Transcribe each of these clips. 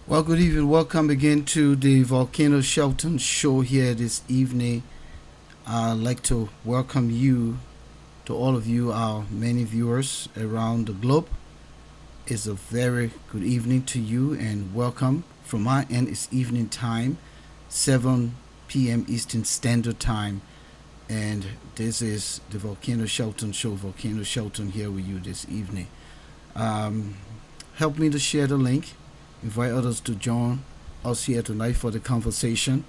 Well, good evening. Welcome again to the Volcano Shelton show here this evening. I'd like to welcome you to all of you, our many viewers around the globe. It's a very good evening to you and welcome. From my end, it's evening time, 7 p.m. Eastern Standard Time. And this is the Volcano Shelton show. Volcano Shelton here with you this evening. Um, Help me to share the link. Invite others to join us here tonight for the conversation.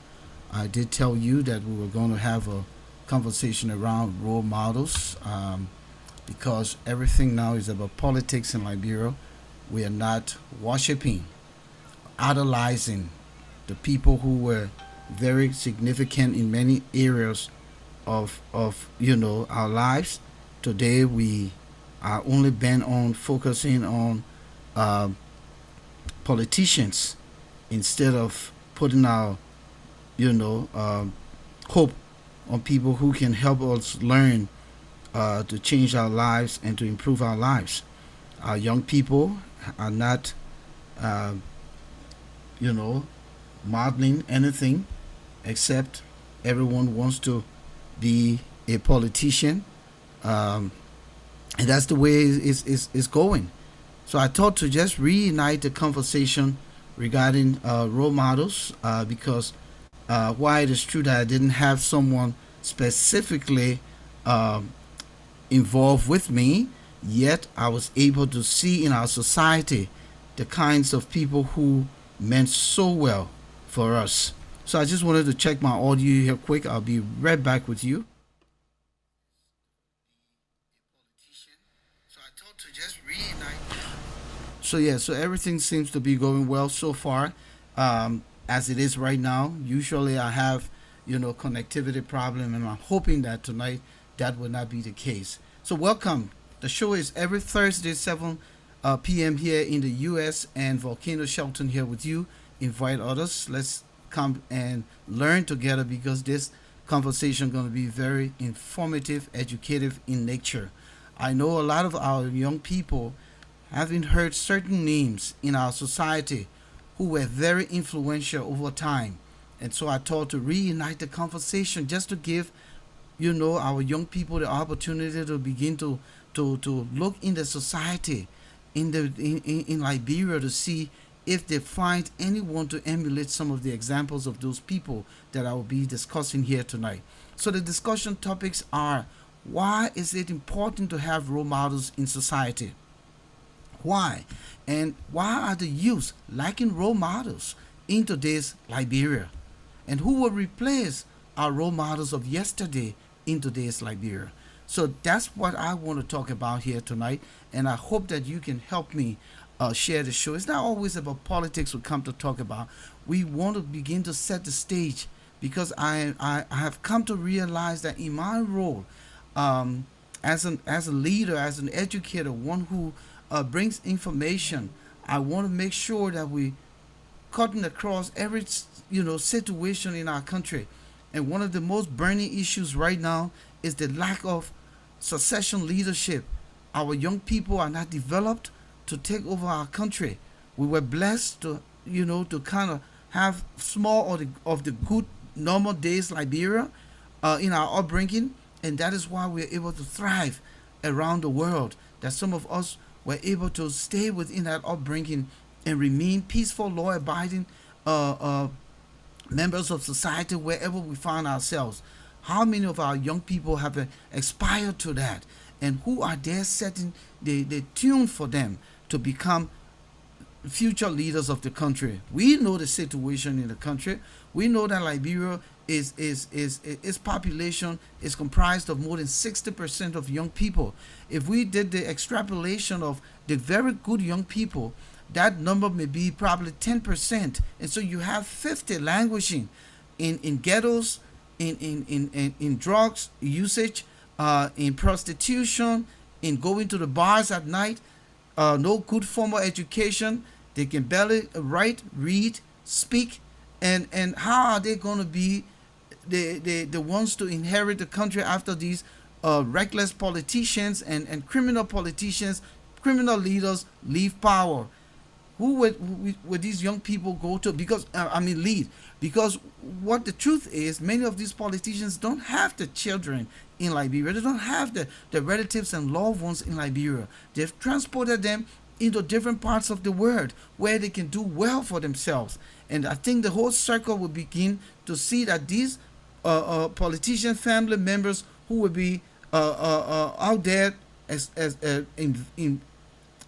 I did tell you that we were going to have a conversation around role models because everything now is about politics in Liberia. We are not worshiping, idolizing the people who were very significant in many areas of our lives. Today we are only bent on focusing on uh, politicians instead of putting our you know hope on people who can help us learn to change our lives and to improve our lives. Our young people are not uh, you know modeling anything except everyone wants to be a politician, um, and that's the way it's going. So I thought to just reunite the conversation regarding role models because while it is true that I didn't have someone specifically um involved with me, yet I was able to see in our society the kinds of people who meant so well for us. So I just wanted to check my audio here quick. I'll be right back with you. So I thought to just reunite. So yeah, so everything seems to be going well so far, as it is right now. Usually I have, connectivity problem, and I'm hoping that tonight that will not be the case. So welcome. The show is every Thursday, 7 p.m. here in the U.S. and Volcano Shelton here with you. Invite others. Let's come and learn together because this conversation going to be very informative, educative in nature. I know a lot of our young people having heard certain names in our society who were very influential over time. And so I thought to reunite the conversation just to give, our young people the opportunity to begin to look in the society in Liberia to see if they find anyone to emulate some of the examples of those people that I will be discussing here tonight. So the discussion topics are: why is it important to have role models in society? Why? And why are the youth lacking role models in today's Liberia? And who will replace our role models of yesterday in today's Liberia? So that's what I want to talk about here tonight, and I hope that you can help me share the show. It's not always about politics we come to talk about. We want to begin to set the stage because I have come to realize that in my role as a leader, as an educator, one who brings information. I want to make sure that we cutting across every situation in our country. And one of the most burning issues right now is the lack of succession leadership. Our young people are not developed to take over our country. We were blessed to kind of have small of the good normal days Liberia in our upbringing, and that is why we're able to thrive around the world. That some of us were able to stay within that upbringing and remain peaceful, law abiding members of society wherever we find ourselves. How many of our young people have aspired to that? And who are there setting the tune for them to become future leaders of the country? We know the situation in the country. We know that Liberia is its population is comprised of more than 60% of young people. If we did the extrapolation of the very good young people, that number may be probably 10%. And so you have 50 languishing in ghettos, in drugs usage, in prostitution, in going to the bars at night, no good formal education. They can barely write, read, speak, and how are they going to be the ones to inherit the country after these reckless politicians and criminal politicians, criminal leaders leave power? Who would these young people go to? Because lead. Because what the truth is, many of these politicians don't have the children in Liberia. They don't have the relatives and loved ones in Liberia. They've transported them into different parts of the world where they can do well for themselves. And I think the whole circle will begin to see that these politician family members who will be out there in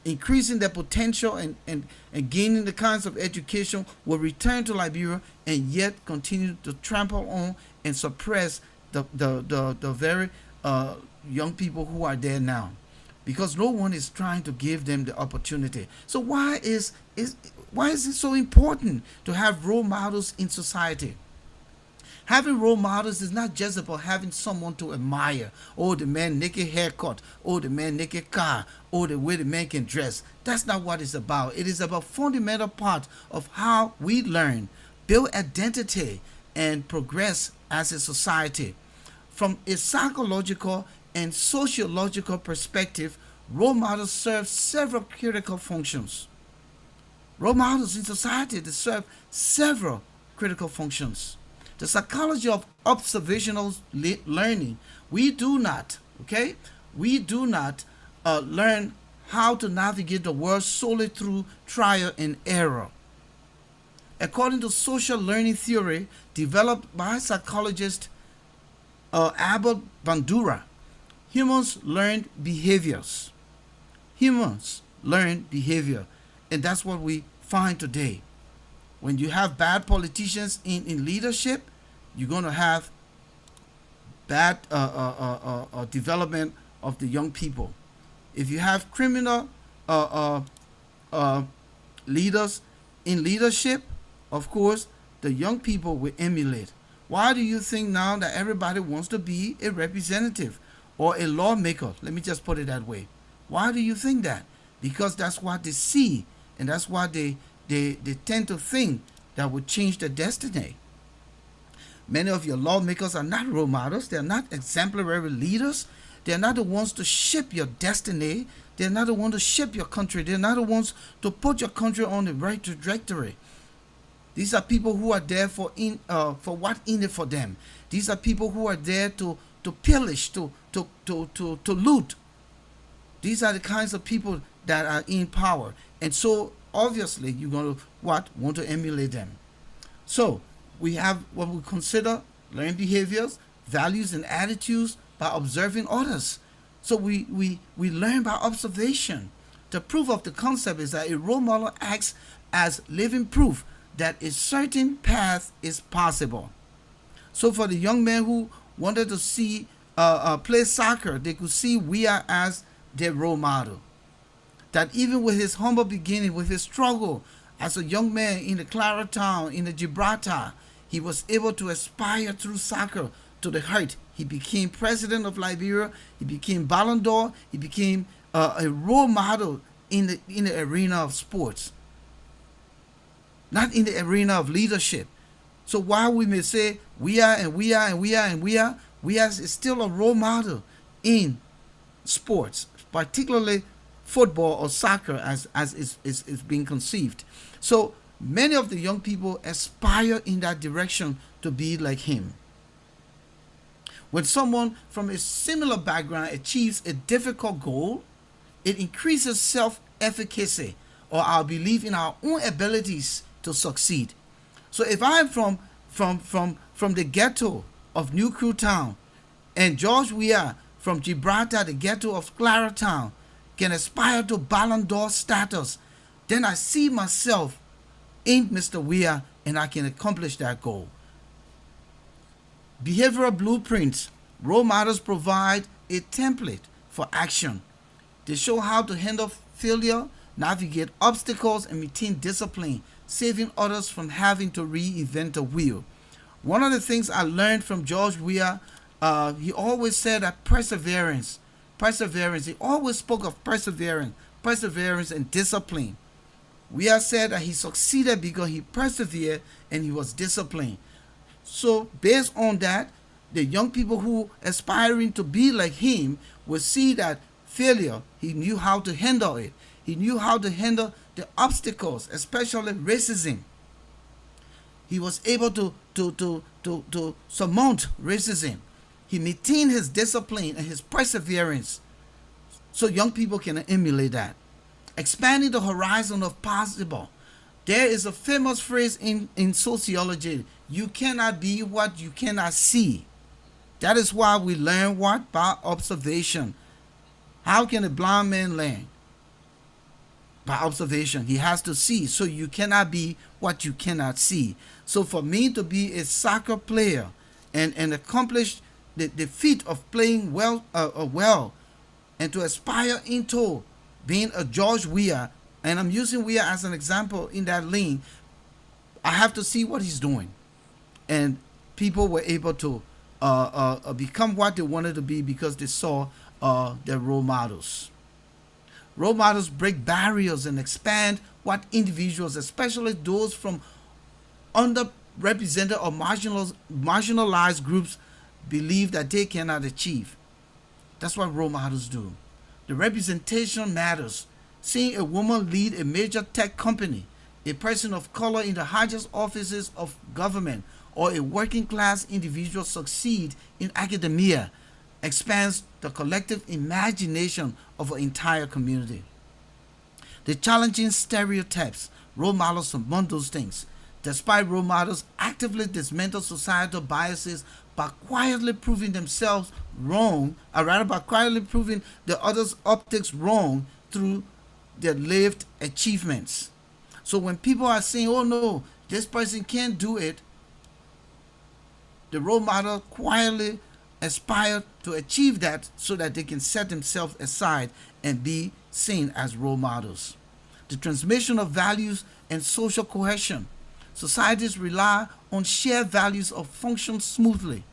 increasing their potential and gaining the kinds of education will return to Liberia and yet continue to trample on and suppress the very young people who are there now, because no one is trying to give them the opportunity. So why is it so important to have role models in society? Having role models is not just about having someone to admire. Oh, the man naked haircut. Oh, the man naked car. Oh, the way the man can dress. That's not what it's about. It is about fundamental part of how we learn, build identity, and progress as a society. From a psychological and sociological perspective, role models serve several critical functions. Role models in society, they serve several critical functions. The psychology of observational learning. We do not learn how to navigate the world solely through trial and error. According to social learning theory developed by psychologist Albert Bandura, humans learn behaviors. Humans learn behavior, and that's what we find today. When you have bad politicians in leadership, you're going to have bad development of the young people. If you have criminal leaders in leadership, of course, the young people will emulate. Why do you think now that everybody wants to be a representative or a lawmaker? Let me just put it that way. Why do you think that? Because that's what they see, and that's what they tend to think that would change their destiny. Many of your lawmakers are not role models. They are not exemplary leaders. They are not the ones to shape your destiny. They are not the ones to shape your country. They are not the ones to put your country on the right trajectory. These are people who are there for what in it for them. These are people who are there to pillage, to loot. These are the kinds of people that are in power. And so obviously you're going to want to emulate them. So we have what we consider learned behaviors, values, and attitudes by observing others. So we learn by observation. The proof of the concept is that a role model acts as living proof that a certain path is possible. So for the young man who wanted to see play soccer, they could see Weah as their role model. That even with his humble beginning, with his struggle as a young man in the Clara town, in the Gibraltar, he was able to aspire through soccer to the height. He became president of Liberia. He became Ballon d'Or. He became a role model in the arena of sports, not in the arena of leadership. So while we may say Weah is still a role model in sports, particularly football or soccer as is being conceived. So many of the young people aspire in that direction to be like him. When someone from a similar background achieves a difficult goal, it increases self-efficacy or our belief in our own abilities to succeed. So if I'm from the ghetto of New Crew Town, and George Weah from Gibraltar, the ghetto of Clara Town, can aspire to Ballon d'Or status, then I see myself in Mr. Weah and I can accomplish that goal. Behavioral blueprints. Role models provide a template for action. They show how to handle failure, navigate obstacles, and maintain discipline, saving others from having to reinvent the wheel. One of the things I learned from George Weah, he always said that perseverance. He always spoke of perseverance and discipline. Weah said that he succeeded because he persevered and he was disciplined. So based on that, the young people who aspiring to be like him will see that failure, he knew how to handle it. He knew how to handle the obstacles, especially racism. He was able to surmount racism. He maintained his discipline and his perseverance so young people can emulate that. Expanding the horizon of possible. There is a famous phrase in sociology: you cannot be what you cannot see. That is why we learn what? By observation. How can a blind man learn? By observation. He has to see. So you cannot be what you cannot see. So for me to be a soccer player and accomplish the feat of playing well, and to aspire into being a George Weah, and I'm using Weah as an example in that lane, I have to see what he's doing. And people were able to become what they wanted to be because they saw their role models. Role models break barriers and expand what individuals, especially those from underrepresented or marginalized groups, believe that they cannot achieve. That's what role models do. The representation matters. Seeing a woman lead a major tech company, a person of color in the highest offices of government, or a working class individual succeed in academia expands the collective imagination of an entire community. The challenging stereotypes, role models among those things. Despite role models actively dismantle societal biases by quietly proving themselves wrong, or rather by quietly proving the others' optics wrong through their lived achievements. So when people are saying, oh no, this person can't do it, the role model quietly aspire to achieve that so that they can set themselves aside and be seen as role models. The transmission of values and social cohesion. Societies rely on shared values of function smoothly.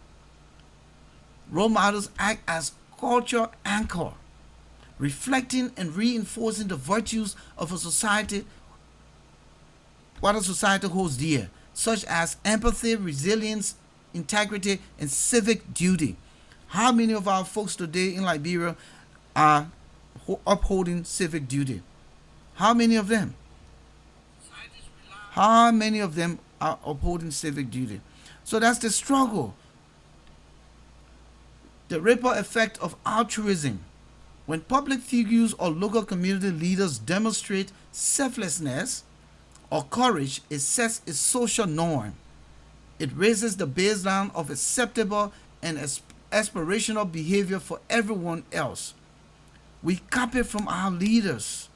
Role models act as cultural anchor, reflecting and reinforcing the virtues of a society, what a society holds dear, such as empathy, resilience, integrity, and civic duty. How many of our folks today in Liberia are upholding civic duty? How many of them? How many of them are upholding civic duty? So that's the struggle. The ripple effect of altruism. When public figures or local community leaders demonstrate selflessness or courage, it sets a social norm. It raises the baseline of acceptable and aspirational behavior for everyone else. We copy from our leaders.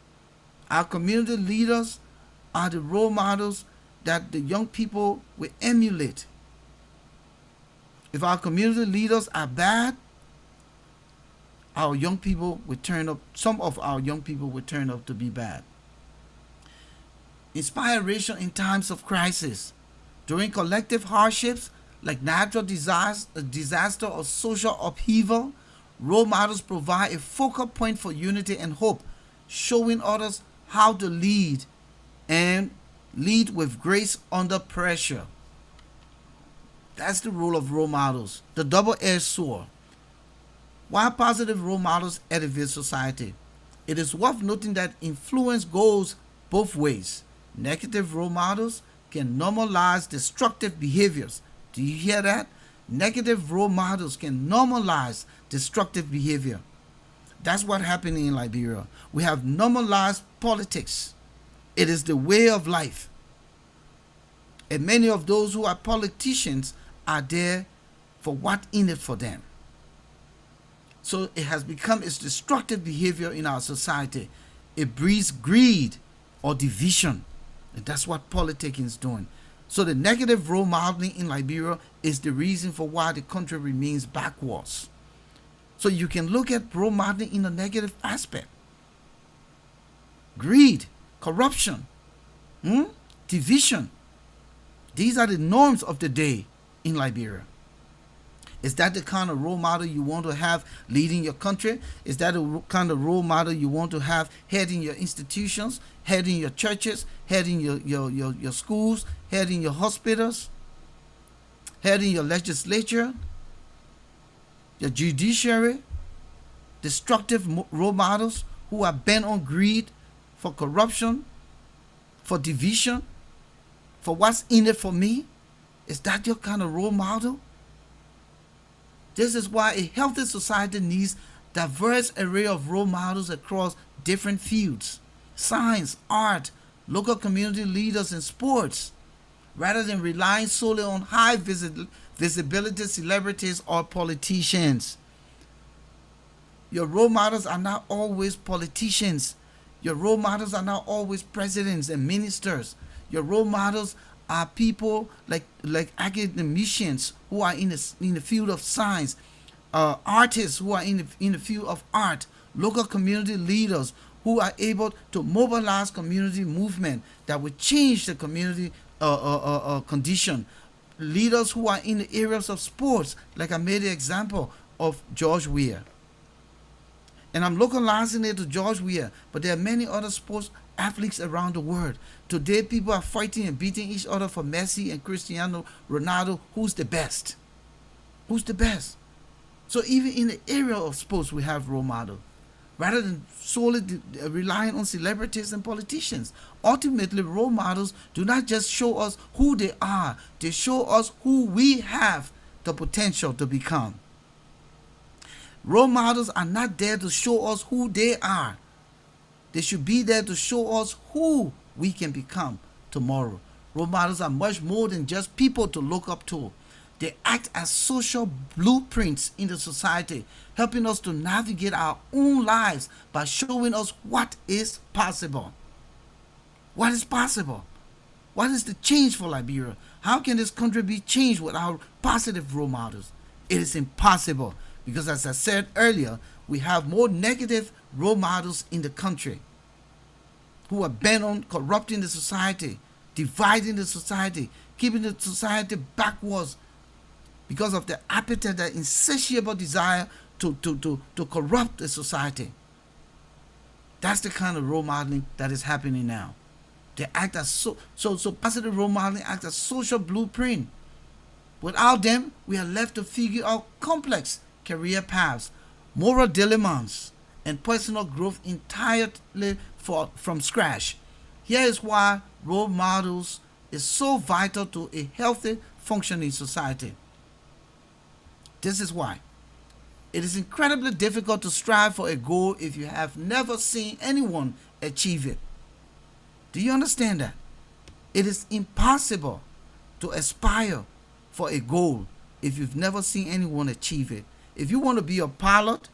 Our community leaders are the role models that the young people will emulate. If our community leaders are bad, our young people will turn up, some of our young people will turn up to be bad. Inspiration in times of crisis. During collective hardships like natural disaster or social upheaval, role models provide a focal point for unity and hope, showing others how to lead and lead with grace under pressure. That's the role of role models. The double-edged sword. While positive role models elevate society, it is worth noting that influence goes both ways. Negative role models can normalize destructive behaviors. Do you hear that? Negative role models can normalize destructive behavior. That's what happened in Liberia. We have normalized politics. It is the way of life. And many of those who are politicians are there for what in it for them. So it has become its destructive behavior in our society. It breeds greed or division. And that's what politicking is doing. So the negative role modeling in Liberia is the reason for why the country remains backwards. So you can look at role modeling in a negative aspect. Greed, corruption, division. These are the norms of the day in Liberia. Is that the kind of role model you want to have leading your country? Is that the kind of role model you want to have heading your institutions, heading your churches, heading your schools, heading your hospitals, heading your legislature, your judiciary? Destructive role models who are bent on greed, for corruption, for division, for what's in it for me? Is that your kind of role model? This is why a healthy society needs diverse array of role models across different fields: science, art, local community leaders, and sports, rather than relying solely on high visibility celebrities or politicians. Your role models are not always politicians. Your role models are not always presidents and ministers. Your role models are people like academicians who are in the field of science, artists who are in the field of art, local community leaders who are able to mobilize community movement that will change the community condition, leaders who are in the areas of sports, like I made the example of George Weah. And I'm localizing it to George Weah, but there are many other sports athletes around the world. Today, people are fighting and beating each other for Messi and Cristiano Ronaldo. Who's the best? Who's the best? So even in the area of sports, we have role models, rather than solely relying on celebrities and politicians. Ultimately, role models do not just show us who they are, they show us who we have the potential to become. Role models are not there to show us who they are. They should be there to show us who we can become tomorrow. Role models are much more than just people to look up to. They act as social blueprints in the society, helping us to navigate our own lives by showing us what is possible. What is possible? What is the change for Liberia? How can this country be changed without positive role models? It is impossible, because as I said earlier, we have more negative role models in the country who are bent on corrupting the society, dividing the society, keeping the society backwards because of their appetite, their insatiable desire to corrupt the society. That's the kind of role modeling that is happening now. They act as so positive role modeling act as social blueprint. Without them, we are left to figure out complex career paths, moral dilemmas, and personal growth entirely from scratch. Here is why role models is so vital to a healthy, functioning society. This is why. It is incredibly difficult to strive for a goal if you have never seen anyone achieve it. Do you understand that? It is impossible to aspire for a goal if you've never seen anyone achieve it. If you want to be a pilot,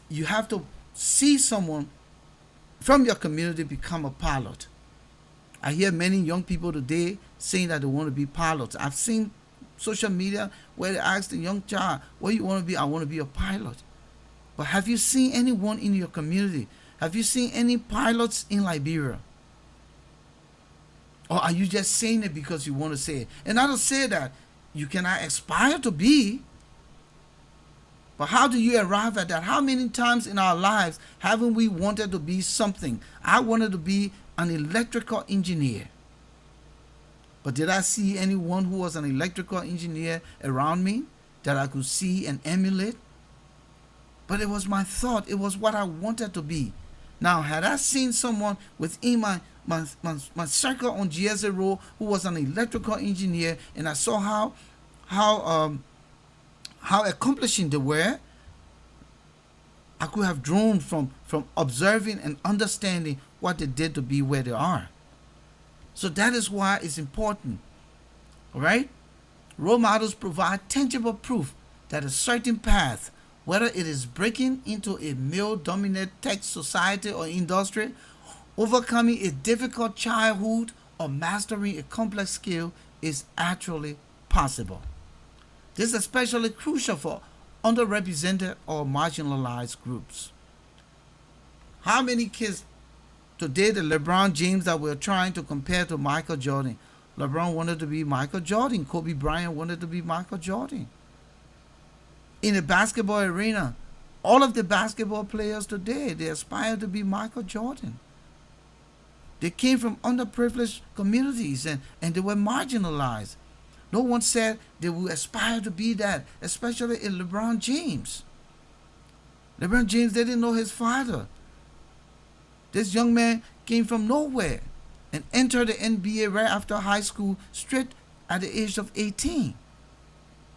you have to see someone from your community become a pilot. I hear many young people today saying that they want to be pilots. I've seen social media where they ask the young child, what do you want to be? I want to be a pilot. But have you seen anyone in your community? Have you seen any pilots in Liberia? Or are you just saying it because you want to say it? And not to say that you cannot aspire to be, but how do you arrive at that? How many times in our lives haven't we wanted to be something? I wanted to be an electrical engineer. But did I see anyone who was an electrical engineer around me that I could see and emulate? But it was my thought. It was what I wanted to be. Now, had I seen someone within my circle on GSA Road who was an electrical engineer, and I saw how accomplishing they were, I could have drawn from observing and understanding what they did to be where they are. So that is why it's important. All right? Role models provide tangible proof that a certain path, whether it is breaking into a male-dominated tech society or industry, overcoming a difficult childhood, or mastering a complex skill, is actually possible. This is especially crucial for underrepresented or marginalized groups. How many kids today, the LeBron James that we're trying to compare to Michael Jordan? LeBron wanted to be Michael Jordan. Kobe Bryant wanted to be Michael Jordan. In the basketball arena, all of the basketball players today, they aspire to be Michael Jordan. They came from underprivileged communities and they were marginalized. No one said they would aspire to be that, especially in LeBron James. LeBron James, they didn't know his father. This young man came from nowhere and entered the NBA right after high school, straight at the age of 18.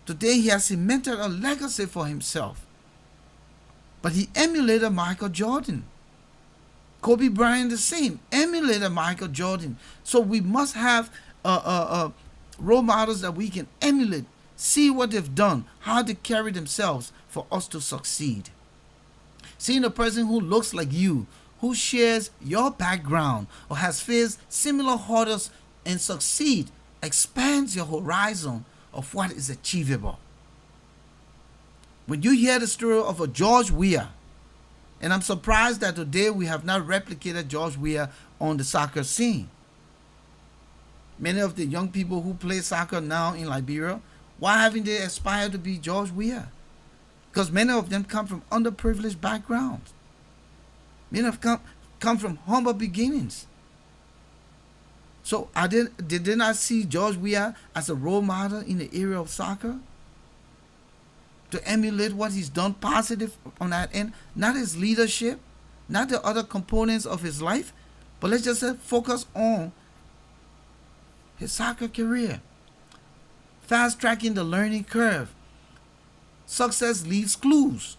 Today he has cemented a legacy for himself. But he emulated Michael Jordan. Kobe Bryant the same, emulated Michael Jordan. So we must have role models that we can emulate, see what they've done, how they carry themselves for us to succeed. Seeing a person who looks like you, who shares your background or has faced similar hurdles and succeed, expands your horizon of what is achievable. When you hear the story of a George Weah, and I'm surprised that today we have not replicated George Weah on the soccer scene. Many of the young people who play soccer now in Liberia, why haven't they aspired to be George Weah? Because many of them come from underprivileged backgrounds. Many have come from humble beginnings. So did they not see George Weah as a role model in the area of soccer? To emulate what he's done positive on that end, not his leadership, not the other components of his life, but let's just focus on his soccer career. Fast tracking the learning curve. Success leaves clues.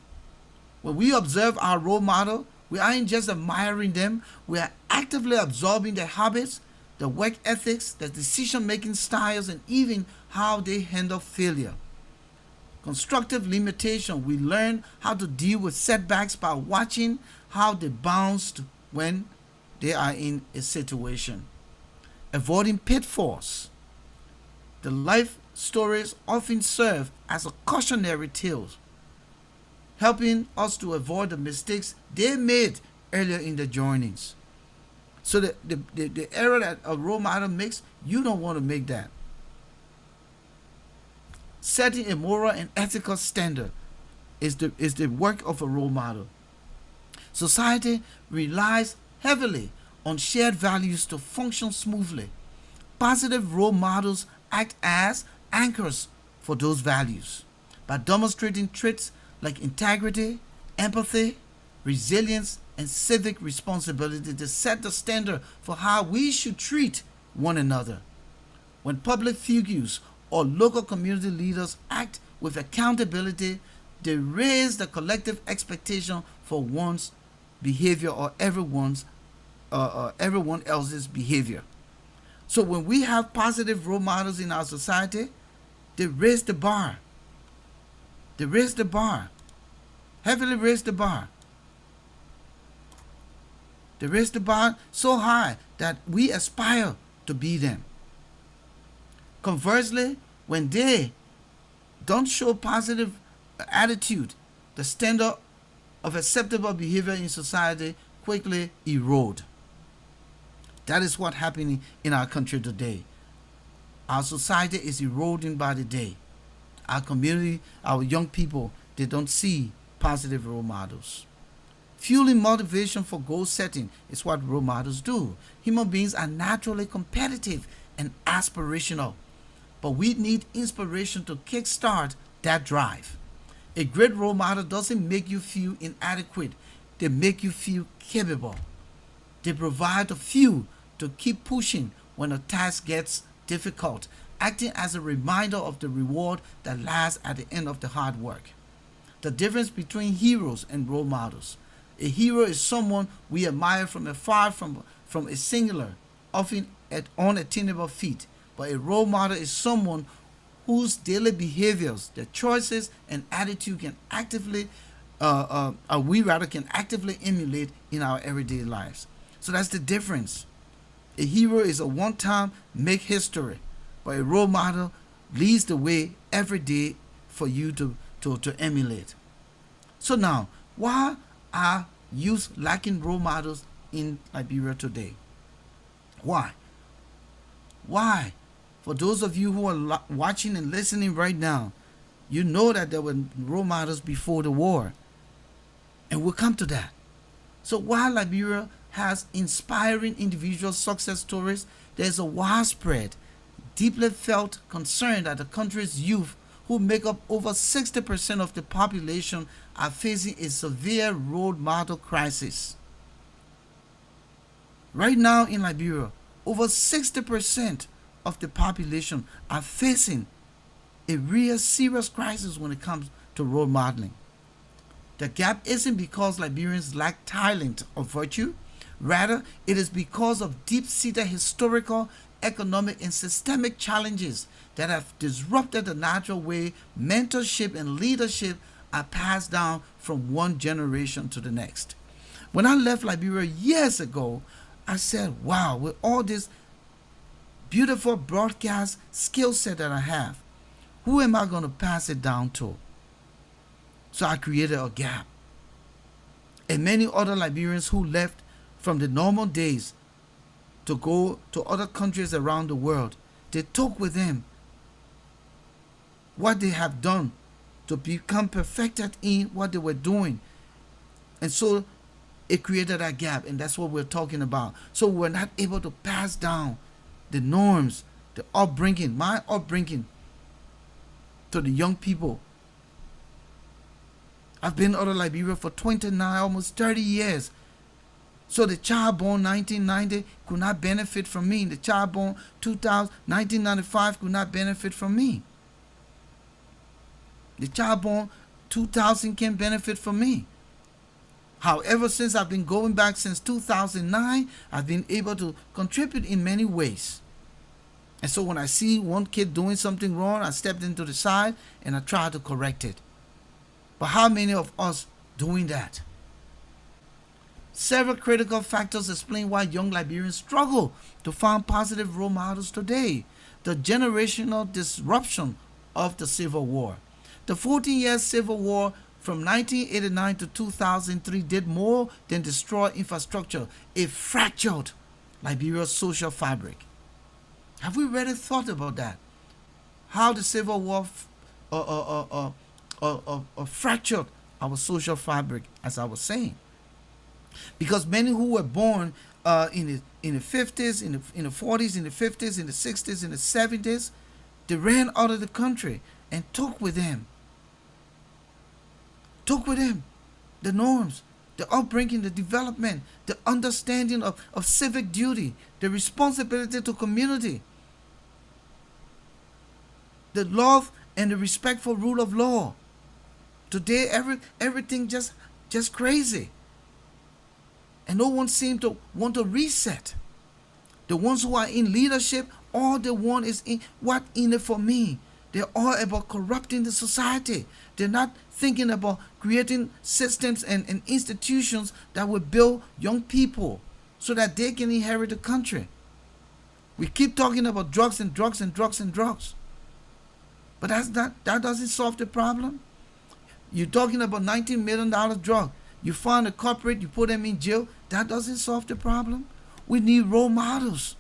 When we observe our role model, we aren't just admiring them, we are actively absorbing their habits, the work ethics, the decision-making styles, and even how they handle failure. Constructive limitation. We learn how to deal with setbacks by watching how they bounce when they are in a situation. Avoiding pitfalls. The life stories often serve as a cautionary tale, helping us to avoid the mistakes they made earlier in the journeys. So the error that a role model makes, you don't want to make that. Setting a moral and ethical standard is the work of a role model. Society relies heavily on shared values to function smoothly. Positive role models act as anchors for those values by demonstrating traits like integrity, empathy, resilience, and civic responsibility to set the standard for how we should treat one another. When public figures or local community leaders act with accountability, they raise the collective expectation for one's behavior or everyone else's behavior. So when we have positive role models in our society, they raise the bar. They raise the bar. Heavily raise the bar. They raise the bar so high that we aspire to be them. Conversely, when they don't show positive attitude, the standard of acceptable behavior in society quickly erode. That is what's happening in our country today. Our society is eroding by the day. Our community, our young people, they don't see positive role models. Fueling motivation for goal setting is what role models do. Human beings are naturally competitive and aspirational, but we need inspiration to kickstart that drive. A great role model doesn't make you feel inadequate, they make you feel capable. They provide the fuel to keep pushing when a task gets difficult, acting as a reminder of the reward that lies at the end of the hard work. The difference between heroes and role models. A hero is someone we admire from afar, from a singular, often at unattainable feat. But a role model is someone whose daily behaviors, their choices, and attitude can actively emulate in our everyday lives. So that's the difference. A hero is a one-time make history, but a role model leads the way every day for you to emulate. So now, why are youth lacking role models in Liberia today? Why? Why? For those of you who are watching and listening right now, you know that there were role models before the war. And we'll come to that. So while Liberia has inspiring individual success stories, there's a widespread, deeply felt concern that the country's youth, who make up over 60% of the population, are facing a severe role model crisis. Right now in Liberia, over 60% of the population are facing a real serious crisis when it comes to role modeling. The gap isn't because Liberians lack talent or virtue. Rather, it is because of deep-seated historical, economic, and systemic challenges that have disrupted the natural way mentorship and leadership are passed down from one generation to the next. When I left Liberia years ago, I said, wow, with all this beautiful broadcast skill set that I have, who am I going to pass it down to? So I created a gap. And many other Liberians who left from the normal days to go to other countries around the world, they took with them what they have done to become perfected in what they were doing. And so it created a gap, and that's what we're talking about. So we're not able to pass down the norms, the upbringing, my upbringing, to the young people. I've been out of Liberia for 29, almost 30 years. So the child born 1990 could not benefit from me. The child born 1995 could not benefit from me. The child born 2000 can benefit from me. However, since I've been going back since 2009, I've been able to contribute in many ways. And so when I see one kid doing something wrong, I stepped into the side and I try to correct it. But how many of us doing that? Several critical factors explain why young Liberians struggle to find positive role models today. The generational disruption of the Civil War. The 14-year Civil War from 1989 to 2003 did more than destroy infrastructure. It fractured Liberia's social fabric. Have we really thought about that? How the Civil War fractured our social fabric, as I was saying. Because many who were born in the 50s, in the 40s, in the 50s, in the 60s, in the 70s, they ran out of the country and took with them the norms, the upbringing, the development, the understanding of civic duty, the responsibility to community, the love and the respect for rule of law. Today, everything just crazy. And no one seems to want to reset. The ones who are in leadership, all they want is what in it for me. They're all about corrupting the society. They're not thinking about creating systems and institutions that will build young people so that they can inherit the country. We keep talking about drugs and drugs and drugs and drugs. But that doesn't solve the problem. You're talking about $19 million drug. You find a culprit, you put them in jail. That doesn't solve the problem. We need role models.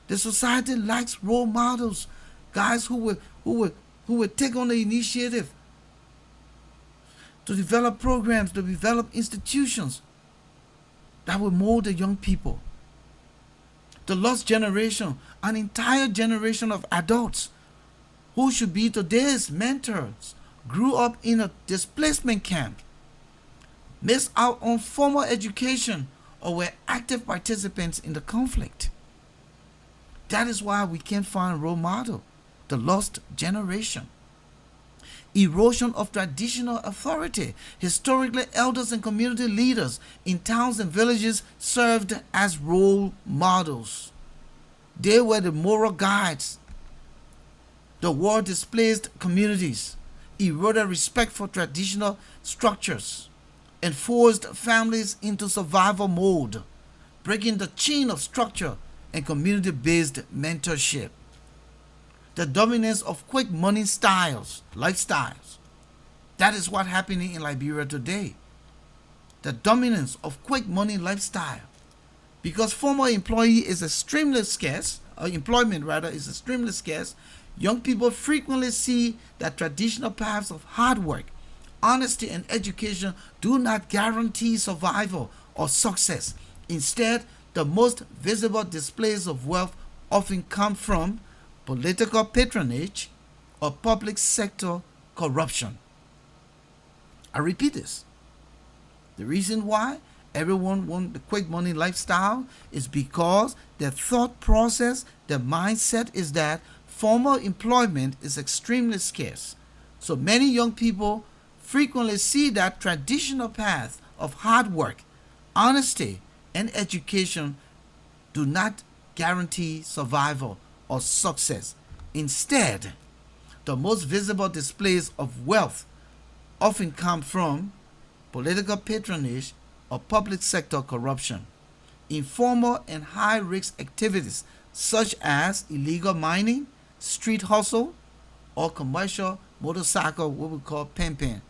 The society lacks role models. Guys who will take on the initiative to develop programs, to develop institutions that will mold the young people. The lost generation, an entire generation of adults who should be today's mentors, grew up in a displacement camp, missed out on formal education, or were active participants in the conflict. That is why we can't find a role model. The lost generation. Erosion of traditional authority. Historically, elders and community leaders in towns and villages served as role models. They were the moral guides. The war displaced communities, eroded respect for traditional structures, and forced families into survival mode, breaking the chain of structure and community-based mentorship. The dominance of quick money lifestyles. That is what's happening in Liberia today. The dominance of quick money lifestyle. Because formal employment is extremely scarce, young people frequently see that traditional paths of hard work, honesty, and education do not guarantee survival or success. Instead, the most visible displays of wealth often come from political patronage or public sector corruption. I repeat this. The reason why Everyone want the quick money lifestyle is because their thought process, their mindset is that formal employment is extremely scarce. So many young people frequently see that traditional path of hard work, honesty, and education do not guarantee survival or success. Instead, the most visible displays of wealth often come from political patronage or public sector corruption. Informal and high risk activities such as illegal mining, street hustle, or commercial motorcycle, what we call pimping.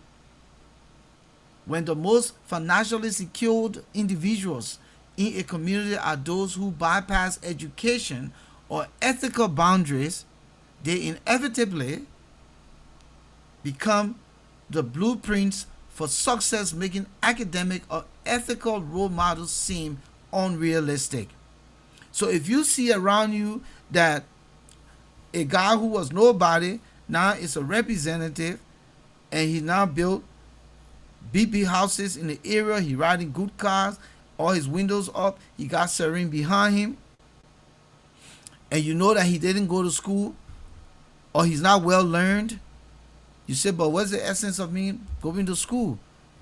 When the most financially secured individuals in a community are those who bypass education or ethical boundaries, they inevitably become the blueprints for success, making academic or ethical role models seem unrealistic. So if you see around you that a guy who was nobody now is a representative and he now built big houses in the area, he riding good cars, all his windows up, he got serene behind him, and you know that he didn't go to school or he's not well learned, you say, but what's the essence of me going to school?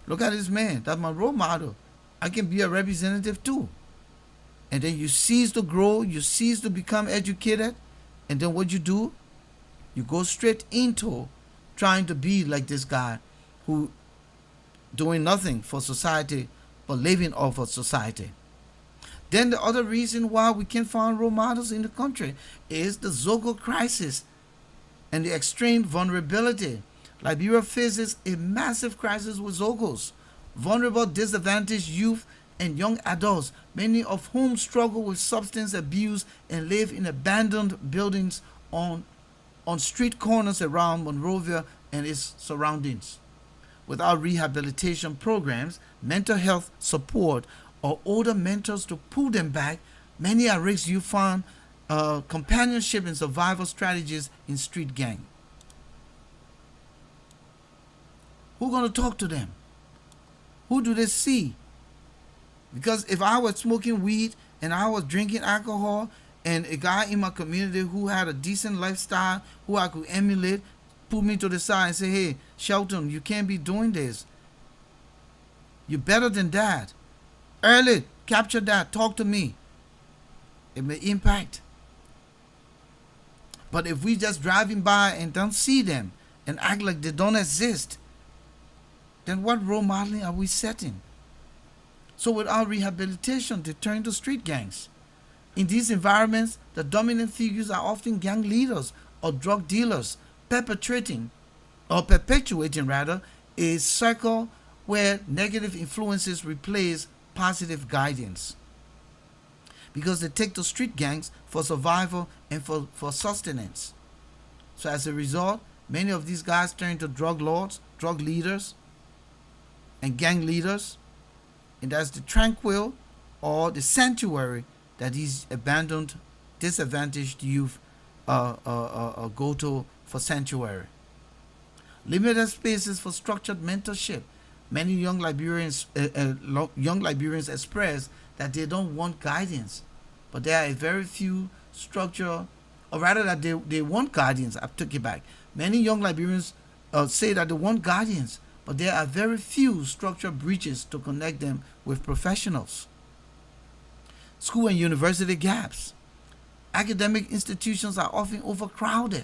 Look at this man. That's my role model. I can be a representative too. And then you cease to grow, you cease to become educated, and then what you do? You go straight into trying to be like this guy who doing nothing for society but living off of society. Then the other reason why we can't find role models in the country is the Zogo crisis and the extreme vulnerability. Liberia faces a massive crisis with Zogos, vulnerable, disadvantaged youth and young adults, many of whom struggle with substance abuse and live in abandoned buildings on street corners around Monrovia and its surroundings. Without rehabilitation programs, mental health support, or older mentors to pull them back, many at risk you find companionship and survival strategies in street gang. Who's going to talk to them? Who do they see? Because if I was smoking weed and I was drinking alcohol and a guy in my community who had a decent lifestyle, who I could emulate, put me to the side and say, hey, Shelton, you can't be doing this. You're better than that. Early, capture that, talk to me. It may impact. But if we just driving by and don't see them and act like they don't exist, then what role modeling are we setting? So without rehabilitation, they turn to street gangs. In these environments, the dominant figures are often gang leaders or drug dealers, perpetuating a cycle where negative influences replace positive guidance. Because they take to street gangs for survival and for sustenance. So as a result, many of these guys turn to drug lords, drug leaders, and gang leaders, and that's the tranquil or the sanctuary that these abandoned, disadvantaged youth go to for sanctuary. Limited spaces for structured mentorship. Many young Liberians express that they don't want guidance, but there are very few structure, or rather that they want guidance. I took it back. Many young Liberians say that they want guidance, but there are very few structural bridges to connect them with professionals. School and university gaps. Academic institutions are often overcrowded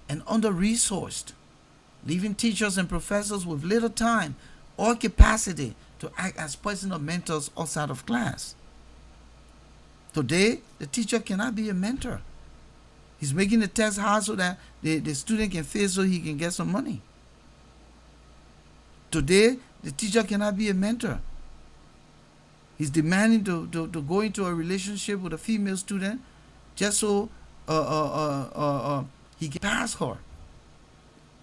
and under-resourced, leaving teachers and professors with little time or capacity to act as personal mentors outside of class. Today, the teacher cannot be a mentor. He's making the test hard so that the student can fail so he can get some money. Today, the teacher cannot be a mentor. He's demanding to go into a relationship with a female student just so he can pass her.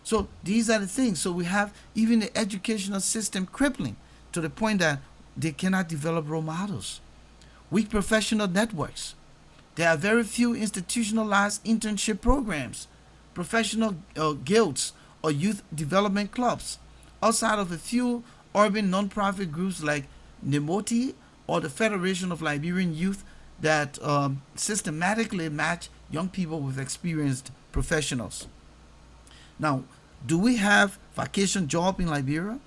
So these are the things. So we have even the educational system crippling to the point that they cannot develop role models. Weak professional networks. There are very few institutionalized internship programs, professional guilds, or youth development clubs, outside of a few urban nonprofit groups like Nimoti, or the Federation of Liberian Youth that systematically match young people with experienced professionals. Now, do we have vacation job in Liberia?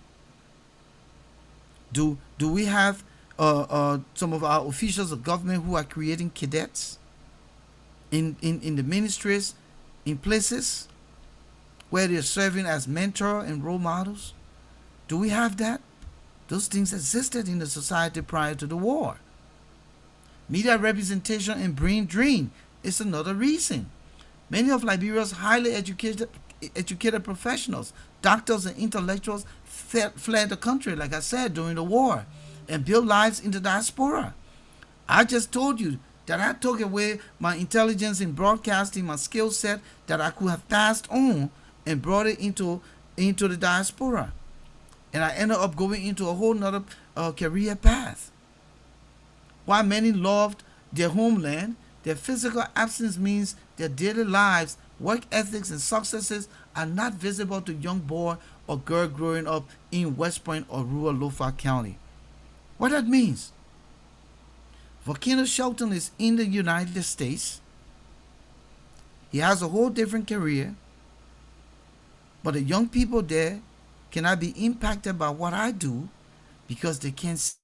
Do we have some of our officials of government who are creating cadets in the ministries, in places where they're serving as mentor and role models? Do we have that? Those things existed in the society prior to the war. Media representation and brain drain is another reason. Many of Liberia's highly educated professionals, doctors and intellectuals fled the country, like I said, during the war and built lives in the diaspora. I just told you that I took away my intelligence in broadcasting, my skill set that I could have passed on and brought it into the diaspora. And I ended up going into a whole nother career path. While many loved their homeland, their physical absence means their daily lives, work ethics, and successes are not visible to young boy or girl growing up in West Point or rural Lofa County. What that means? Volcano Shelton is in the United States. He has a whole different career, but the young people there cannot be impacted by what I do because they can't see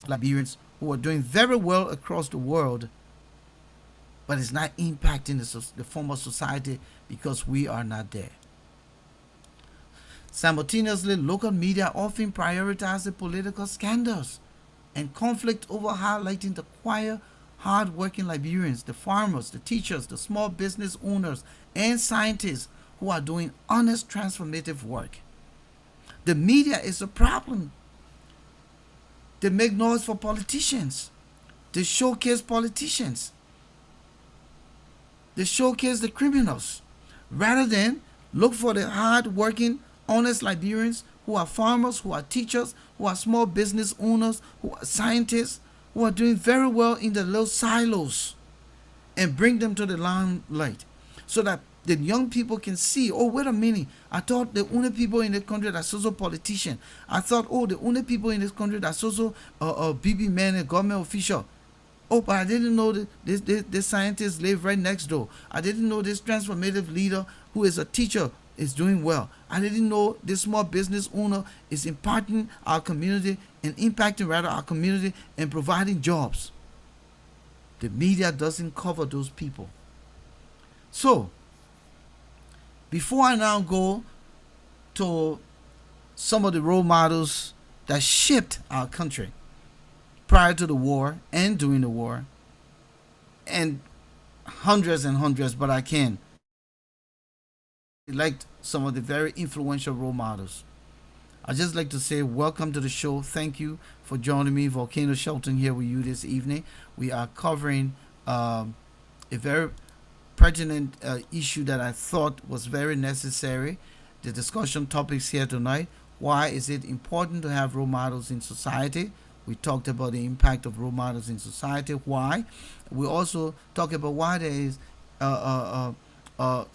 Liberians who are doing very well across the world, but it's not impacting the former society because we are not there. Simultaneously, local media often prioritize the political scandals and conflict over highlighting the quiet, hard-working Liberians, the farmers, the teachers, the small business owners, and scientists who are doing honest transformative work. The media is a problem. They make noise for politicians. They showcase politicians. They showcase the criminals rather than look for the hard-working, honest Liberians who are farmers, who are teachers, who are small business owners, who are scientists, who are doing very well in the little silos, and bring them to the limelight so that the young people can see, oh, wait a minute, I thought the only people in this country that so politician. I thought, oh, the only people in this country that so BB man and government official. Oh, but I didn't know that this scientist live right next door. I didn't know this transformative leader who is a teacher is doing well. I didn't know this small business owner is imparting our community and impacting rather our community and providing jobs. The media doesn't cover those people. So, before I now go to some of the role models that shaped our country prior to the war and during the war, and hundreds, but I can elect some of the very influential role models. I'd just like to say welcome to the show. Thank you for joining me, Volcano Shelton, here with you this evening. We are covering a very pertinent issue that I thought was very necessary. The discussion topics here tonight. Why is it important to have role models in society? We talked about the impact of role models in society. Why? We also talked about why there is a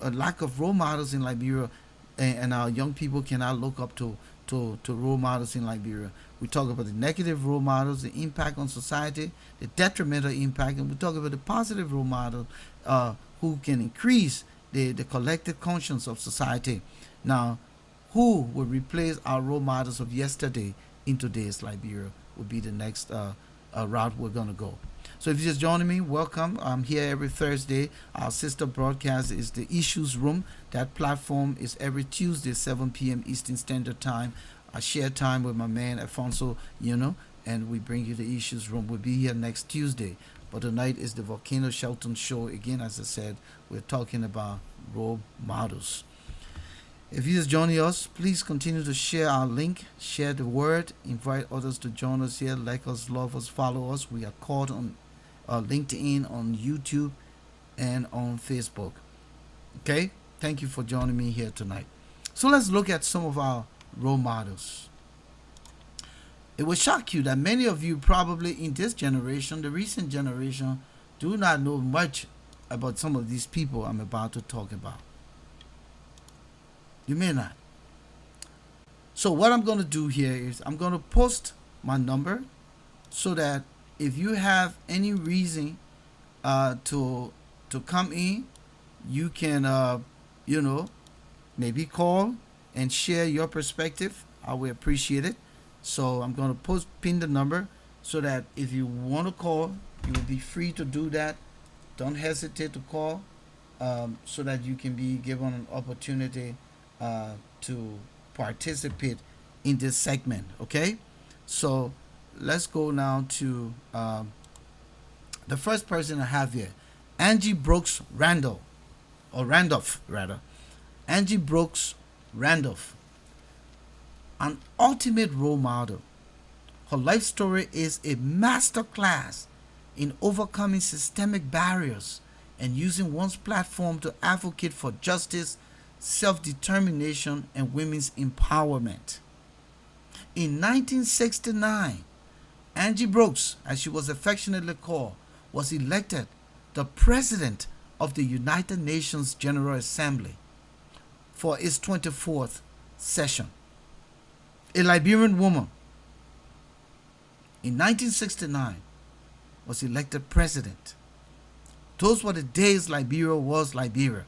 lack of role models in Liberia, and our young people cannot look up to role models in Liberia. We talk about the negative role models, the impact on society, the detrimental impact, and we talk about the positive role model who can increase the collective conscience of society. Now, who will replace our role models of yesterday in today's Liberia would be the next route we're going to go. So if you're just joining me, welcome. I'm here every Thursday. Our sister broadcast is the Issues Room. That platform is every Tuesday, 7 p.m. Eastern Standard Time. I share time with my man, Alfonso, and we bring you the Issues Room. We'll be here next Tuesday. But tonight is the Volcano Shelton Show. Again, as I said, we're talking about role models. If you just joining us, please continue to share our link, share the word, invite others to join us here, like us, love us, follow us. We are caught on LinkedIn, on YouTube, and on Facebook. Okay? Thank you for joining me here tonight. So let's look at some of our role models. It will shock you that many of you probably in this generation, the recent generation, do not know much about some of these people I'm about to talk about. You may not. So what I'm going to do here is I'm going to post my number so that if you have any reason to come in, you can you know maybe call and share your perspective. I will appreciate it. So I'm going to pin the number so that if you want to call, you will be free to do that. Don't hesitate to call, so that you can be given an opportunity to participate in this segment. Okay, so let's go now to the first person I have here, Angie Brooks Randall, or Randolph rather. Angie Brooks Randolph, an ultimate role model. Her life story is a masterclass in overcoming systemic barriers and using one's platform to advocate for justice, self-determination, and women's empowerment. In 1969, Angie Brooks, as she was affectionately called, was elected the president of the United Nations General Assembly for its 24th session. A Liberian woman in 1969 was elected president. Those were the days Liberia was Liberia.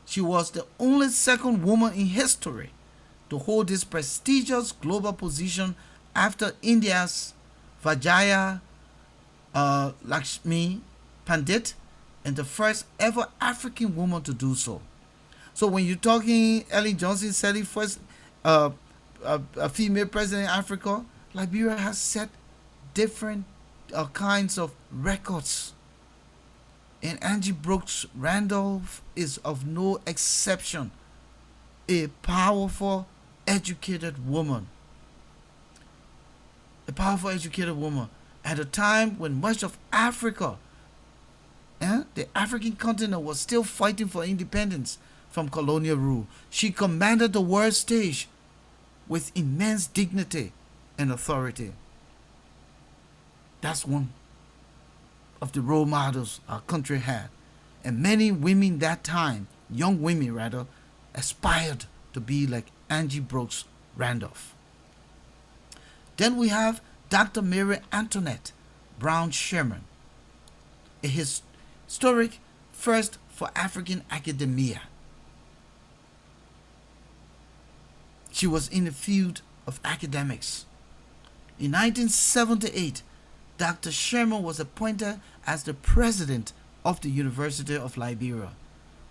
She was the only second woman in history to hold this prestigious global position after India's Vijaya Lakshmi Pandit, and the first ever African woman to do so. So when you're talking, Ellen Johnson said it first, a female president in Africa, Liberia has set different kinds of records. And Angie Brooks Randolph is of no exception. A powerful, educated woman. A powerful, educated woman. At a time when much of Africa, the African continent, was still fighting for independence from colonial rule, she commanded the world stage with immense dignity and authority. That's one of the role models our country had. And many women that time, young women rather, aspired to be like Angie Brooks Randolph. Then we have Dr. Mary Antoinette Brown Sherman, a historic first for African academia. She was in the field of academics. In 1978, Dr. Sherman was appointed as the president of the University of Liberia.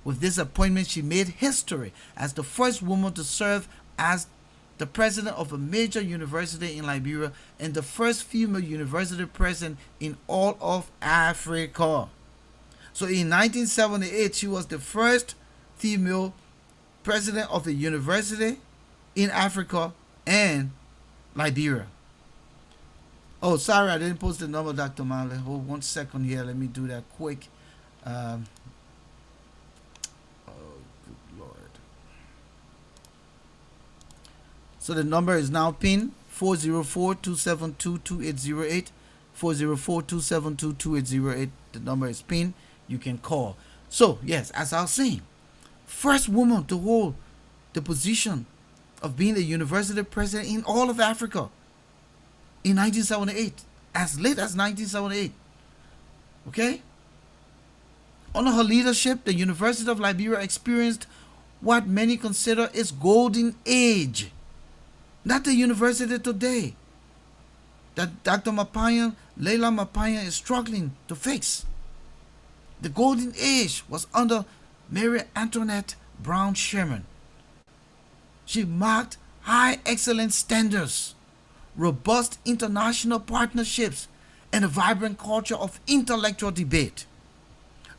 With this appointment, she made history as the first woman to serve as the president of a major university in Liberia and the first female university president in all of Africa. So in 1978, she was the first female president of a university in Africa and Liberia. Oh, sorry, I didn't post the number, Dr. Marley. Hold 1 second here. Let me do that quick. Oh, good Lord. So the number is now pinned, 404-272-2808. 404-272-2808. The number is pinned. You can call. So, yes, as I was saying, first woman to hold the position of being the university president in all of Africa in 1978, as late as 1978. Okay? Under her leadership, the University of Liberia experienced what many consider its golden age. Not the university today that Dr. Mapayan, Leila Mapayan, is struggling to fix. The golden age was under Mary Antoinette Brown Sherman. She marked high excellence standards, robust international partnerships, and a vibrant culture of intellectual debate.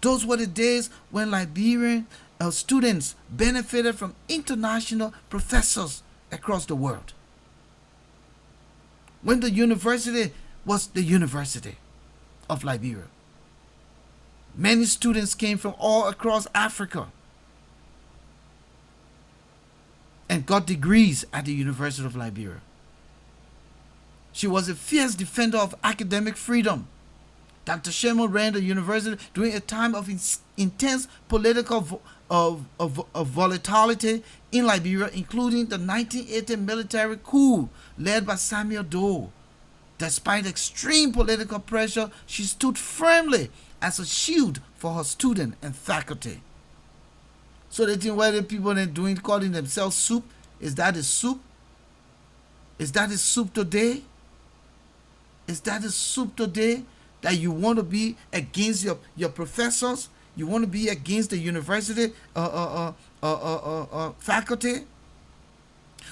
Those were the days when Liberian students benefited from international professors across the world. When the university was the University of Liberia, many students came from all across Africa and got degrees at the University of Liberia. She was a fierce defender of academic freedom. Dr. Sherman ran the university during a time of intense political of volatility in Liberia, including the 1980 military coup led by Samuel Doe. Despite extreme political pressure, she stood firmly as a shield for her students and faculty. So they think what the people are doing, calling themselves soup, is that the soup? Is that the soup today? Is that the soup today that you want to be against your professors? You want to be against the university faculty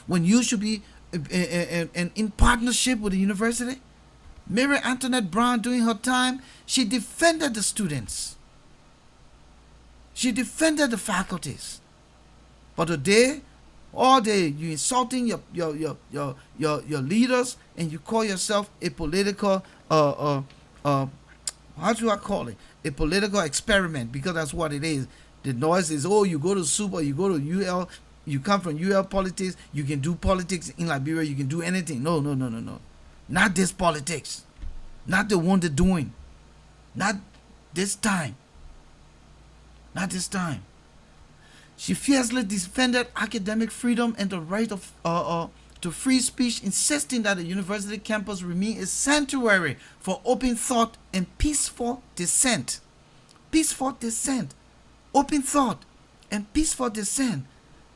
when you should be in partnership with the university? Mary Antoinette Brown, during her time, she defended the students. She defended the faculties. But today, all day you insulting your leaders, and you call yourself a political how do I call it? A political experiment, because that's what it is. The noise is, oh, you go to SUP or you go to UL, you come from UL politics, you can do politics in Liberia, you can do anything. No. Not this politics. Not the one they're doing. Not this time. Not this time. She fiercely defended academic freedom and the right of to free speech, insisting that the university campus remain a sanctuary for open thought and peaceful dissent. Peaceful dissent. Open thought and peaceful dissent.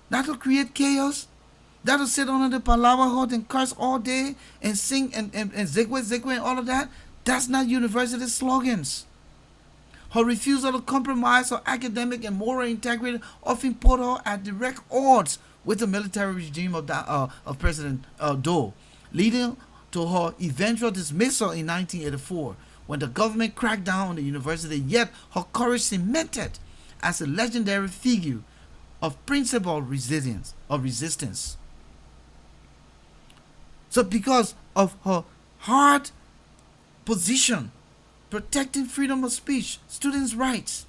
That'll create chaos. That'll sit under the palaver hut and curse all day and sing and zigwe and all of that. That's not university slogans. Her refusal to compromise her academic and moral integrity often put her at direct odds with the military regime of President Doe, leading to her eventual dismissal in 1984 when the government cracked down on the university. Yet her courage cemented as a legendary figure of principled resistance. So because of her hard position protecting freedom of speech, students' rights,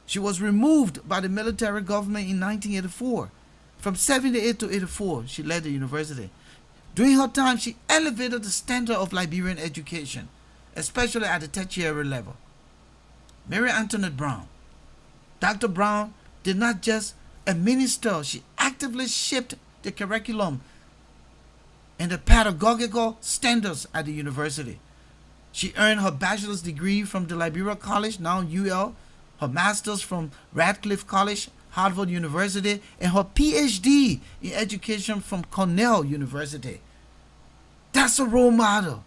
she was removed by the military government in 1984. From 78 to 84, she led the university. During her time, she elevated the standard of Liberian education, especially at the tertiary level. Mary Antoinette Brown. Dr. Brown did not just administer, she actively shaped the curriculum and the pedagogical standards at the university. She earned her bachelor's degree from the Liberia College, now UL, her master's from Radcliffe College, Harvard University, and her PhD in education from Cornell University. That's a role model.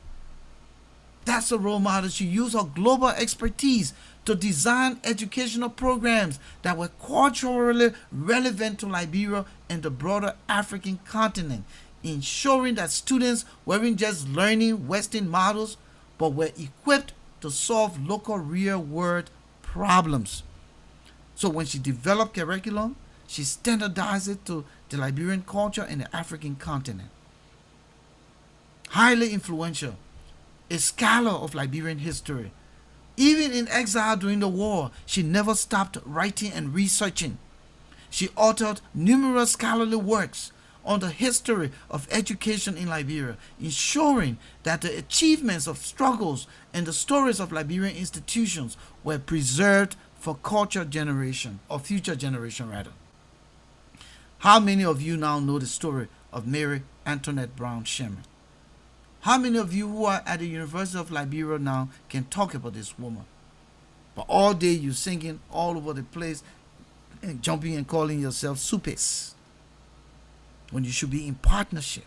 That's a role model. She used her global expertise to design educational programs that were culturally relevant to Liberia and the broader African continent, ensuring that students weren't just learning Western models, but were equipped to solve local real-world problems. So when she developed curriculum, she standardized it to the Liberian culture and the African continent. Highly influential, a scholar of Liberian history. Even in exile during the war, she never stopped writing and researching. She authored numerous scholarly works on the history of education in Liberia, ensuring that the achievements of struggles and the stories of Liberian institutions were preserved for future generation. How many of you now know the story of Mary Antoinette Brown Sherman? How many of you who are at the University of Liberia now can talk about this woman? But all day you're singing all over the place and jumping and calling yourself supes when you should be in partnership.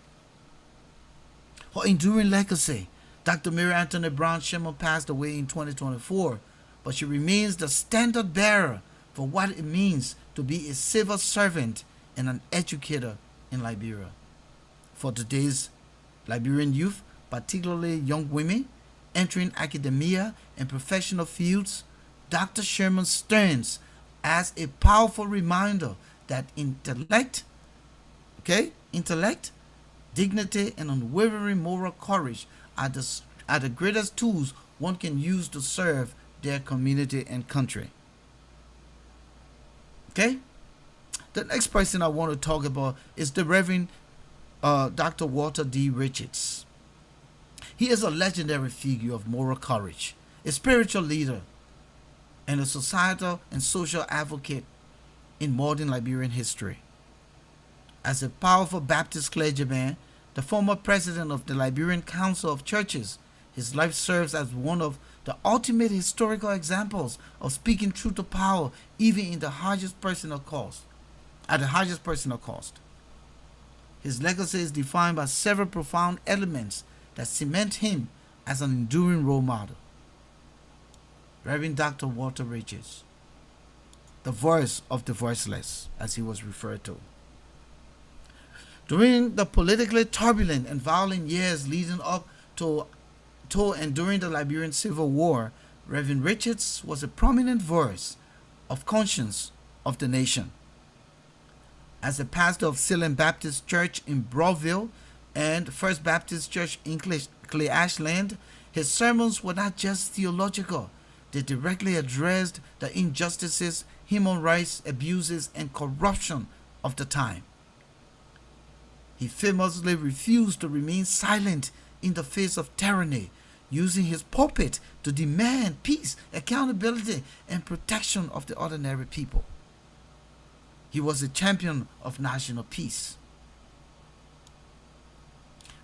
Her enduring legacy. Dr. Mary Antoinette Brown Sherman passed away in 2024, but she remains the standard bearer for what it means to be a civil servant and an educator in Liberia. For today's Liberian youth, particularly young women entering academia and professional fields, Dr. Sherman stands as a powerful reminder that intellect, dignity, and unwavering moral courage are the greatest tools one can use to serve their community and country. Okay? The next person I want to talk about is the Reverend Dr. Walter D. Richards. He is a legendary figure of moral courage, a spiritual leader, and a societal and social advocate in modern Liberian history. As a powerful Baptist clergyman, the former president of the Liberian Council of Churches, his life serves as one of the ultimate historical examples of speaking truth to power, even in the harshest personal cost. At the harshest personal cost. His legacy is defined by several profound elements that cement him as an enduring role model. Reverend Dr. Walter Richards, the voice of the voiceless, as he was referred to. During the politically turbulent and violent years leading up to and during the Liberian Civil War, Reverend Richards was a prominent voice of conscience of the nation. As a pastor of Salem Baptist Church in Broadville and First Baptist Church in Clay Ashland, his sermons were not just theological. They directly addressed the injustices, human rights abuses, and corruption of the time. He famously refused to remain silent in the face of tyranny, using his pulpit to demand peace, accountability, and protection of the ordinary people. He was a champion of national peace.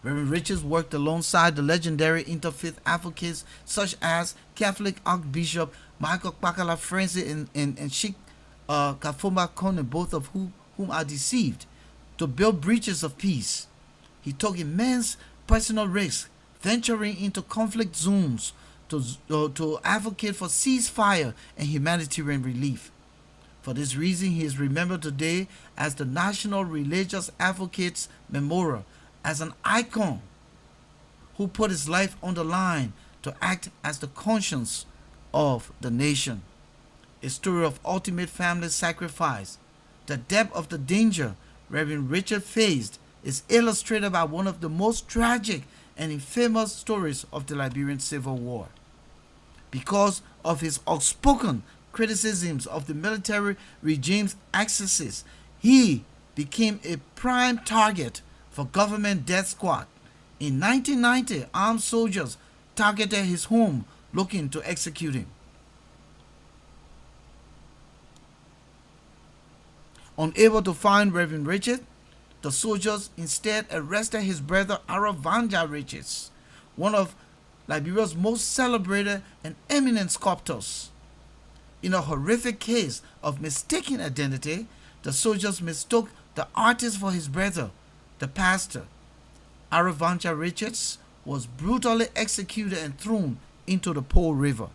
Reverend Richards worked alongside the legendary interfaith advocates such as Catholic Archbishop Michael Kpakala Francis and Sheikh Kafoma Kone, both of whom are deceived, to build breaches of peace. He took immense personal risks, venturing into conflict zones to advocate for ceasefire and humanitarian relief. For this reason, he is remembered today as the National Religious Advocates Memorial, as an icon who put his life on the line to act as the conscience of the nation. A story of ultimate family sacrifice. The depth of the danger Reverend Richard faced is illustrated by one of the most tragic and infamous stories of the Liberian Civil War. Because of his outspoken criticisms of the military regime's excesses, he became a prime target for government death squad. In 1990, armed soldiers targeted his home looking to execute him. Unable to find Reverend Richard, the soldiers instead arrested his brother Aravanja Richards, one of Liberia's most celebrated and eminent sculptors. In a horrific case of mistaken identity, the soldiers mistook the artist for his brother, the pastor. Aravanja Richards was brutally executed and thrown into the Po River.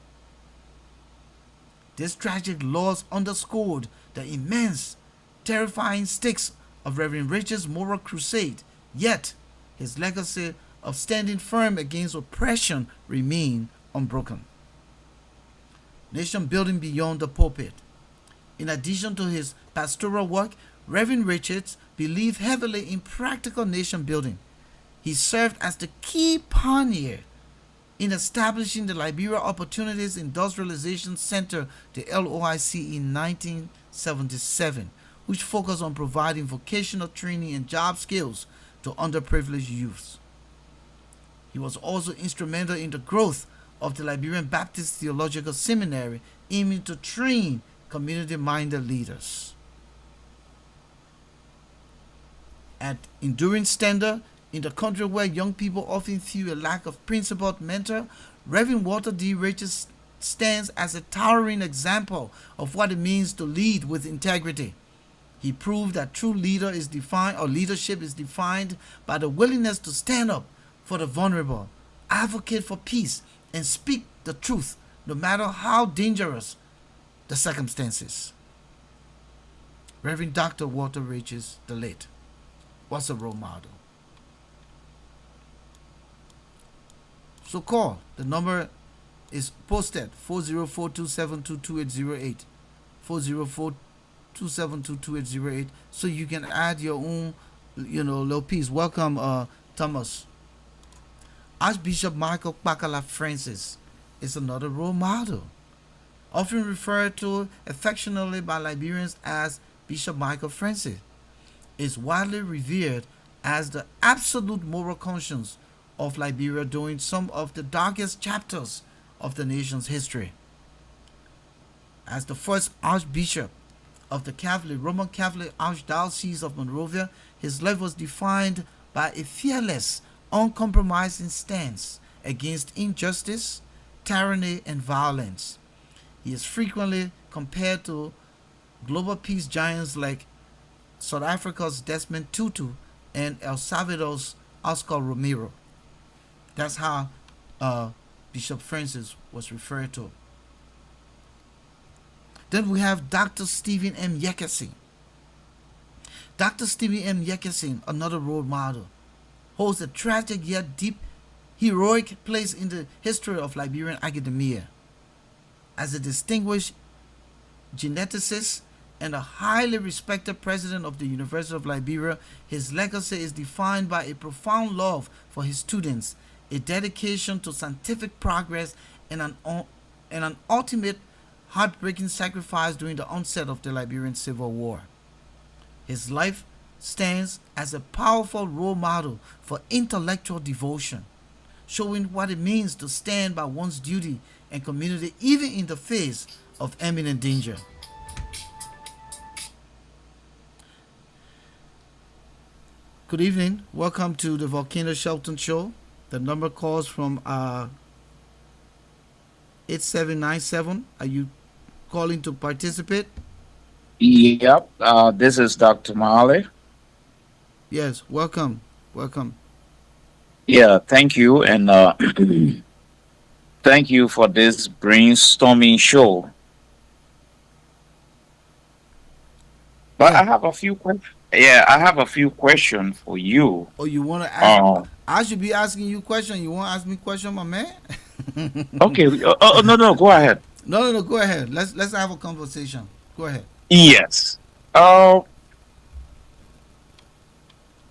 This tragic loss underscored the immense, terrifying stakes of Reverend Richards' moral crusade, yet his legacy of standing firm against oppression remained unbroken. Nation building beyond the pulpit. In addition to his pastoral work, Reverend Richards believed heavily in practical nation building. He served as the key pioneer in establishing the Liberia Opportunities Industrialization Center, the LOIC, in 1977, which focused on providing vocational training and job skills to underprivileged youths. He was also instrumental in the growth of the Liberian Baptist Theological Seminary, aiming to train community-minded leaders. At enduring standard in the country where young people often feel a lack of principled mentor, Reverend Walter D. Richards stands as a towering example of what it means to lead with integrity. He proved that true leadership is defined by the willingness to stand up for the vulnerable, advocate for peace, and speak the truth, no matter how dangerous the circumstances. Reverend Dr. Walter Richards, the late, was a role model. So call. The number is posted 404-272-2808. 404-272-2808. So you can add your own, little piece. Welcome, Thomas. Archbishop Michael Kpakala Francis is another role model, often referred to affectionately by Liberians as Bishop Michael Francis, is widely revered as the absolute moral conscience of Liberia during some of the darkest chapters of the nation's history. As the first Archbishop of the Roman Catholic Archdiocese of Monrovia, his life was defined by a fearless, uncompromising stance against injustice, tyranny, and violence. He is frequently compared to global peace giants like South Africa's Desmond Tutu and El Salvador's Oscar Romero. That's how Bishop Francis was referred to. Then we have Dr. Stephen M. Yekesing. Dr. Stephen M. Yekesing, another role model, holds a tragic yet deep heroic place in the history of Liberian academia. As a distinguished geneticist and a highly respected president of the University of Liberia, his legacy is defined by a profound love for his students, a dedication to scientific progress, and an ultimate heartbreaking sacrifice during the onset of the Liberian Civil War. His life stands as a powerful role model for intellectual devotion, showing what it means to stand by one's duty and community even in the face of imminent danger. Good evening. Welcome to the Volcano Shelton Show. The number calls from 8797. Are you calling to participate? Yep, this is Dr. Marley. Yes, welcome. Welcome. Yeah, thank you, and thank you for this brainstorming show. But Yeah. I have a few questions. Yeah, I have a few questions for you. Oh, you want to ask? Uh, I should be asking you question. You want to ask me question, my man? okay. No, no, go ahead. No. Go ahead. Let's have a conversation. Go ahead. Yes.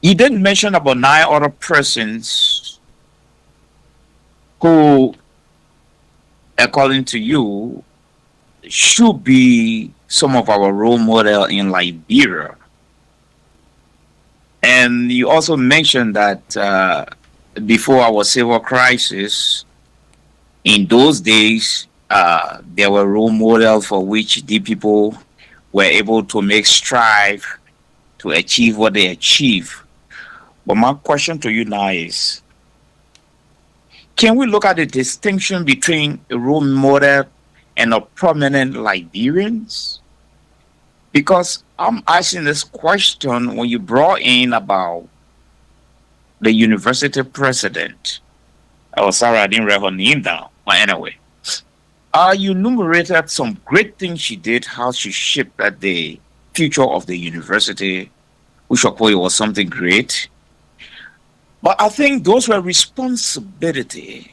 You didn't mention about 9 other persons who, according to you, should be some of our role model in Liberia. And you also mentioned that before our civil crisis, in those days, there were role models for which the people were able to make strive to achieve what they achieve. But my question to you now is, can we look at the distinction between a role model and a prominent Liberians? Because I'm asking this question when you brought in about the university president. Oh, sorry, I didn't write her name down. But anyway, you enumerated some great things she did, how she shaped at the future of the university, which of course was something great. But I think those were responsibility.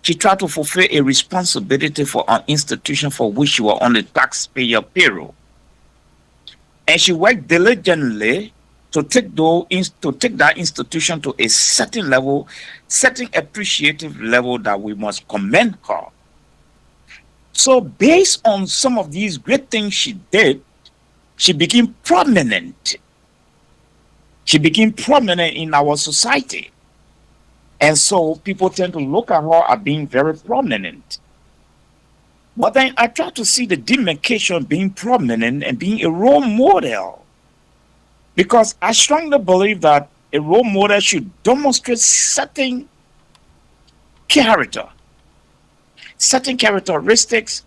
She tried to fulfill a responsibility for an institution for which she was on the taxpayer payroll. And she worked diligently to take that institution to a certain level, certain appreciative level that we must commend her. So based on some of these great things she did, she became prominent. She became prominent in our society. And so people tend to look at her as being very prominent. But then I try to see the demarcation being prominent and being a role model. Because I strongly believe that a role model should demonstrate certain character, certain characteristics,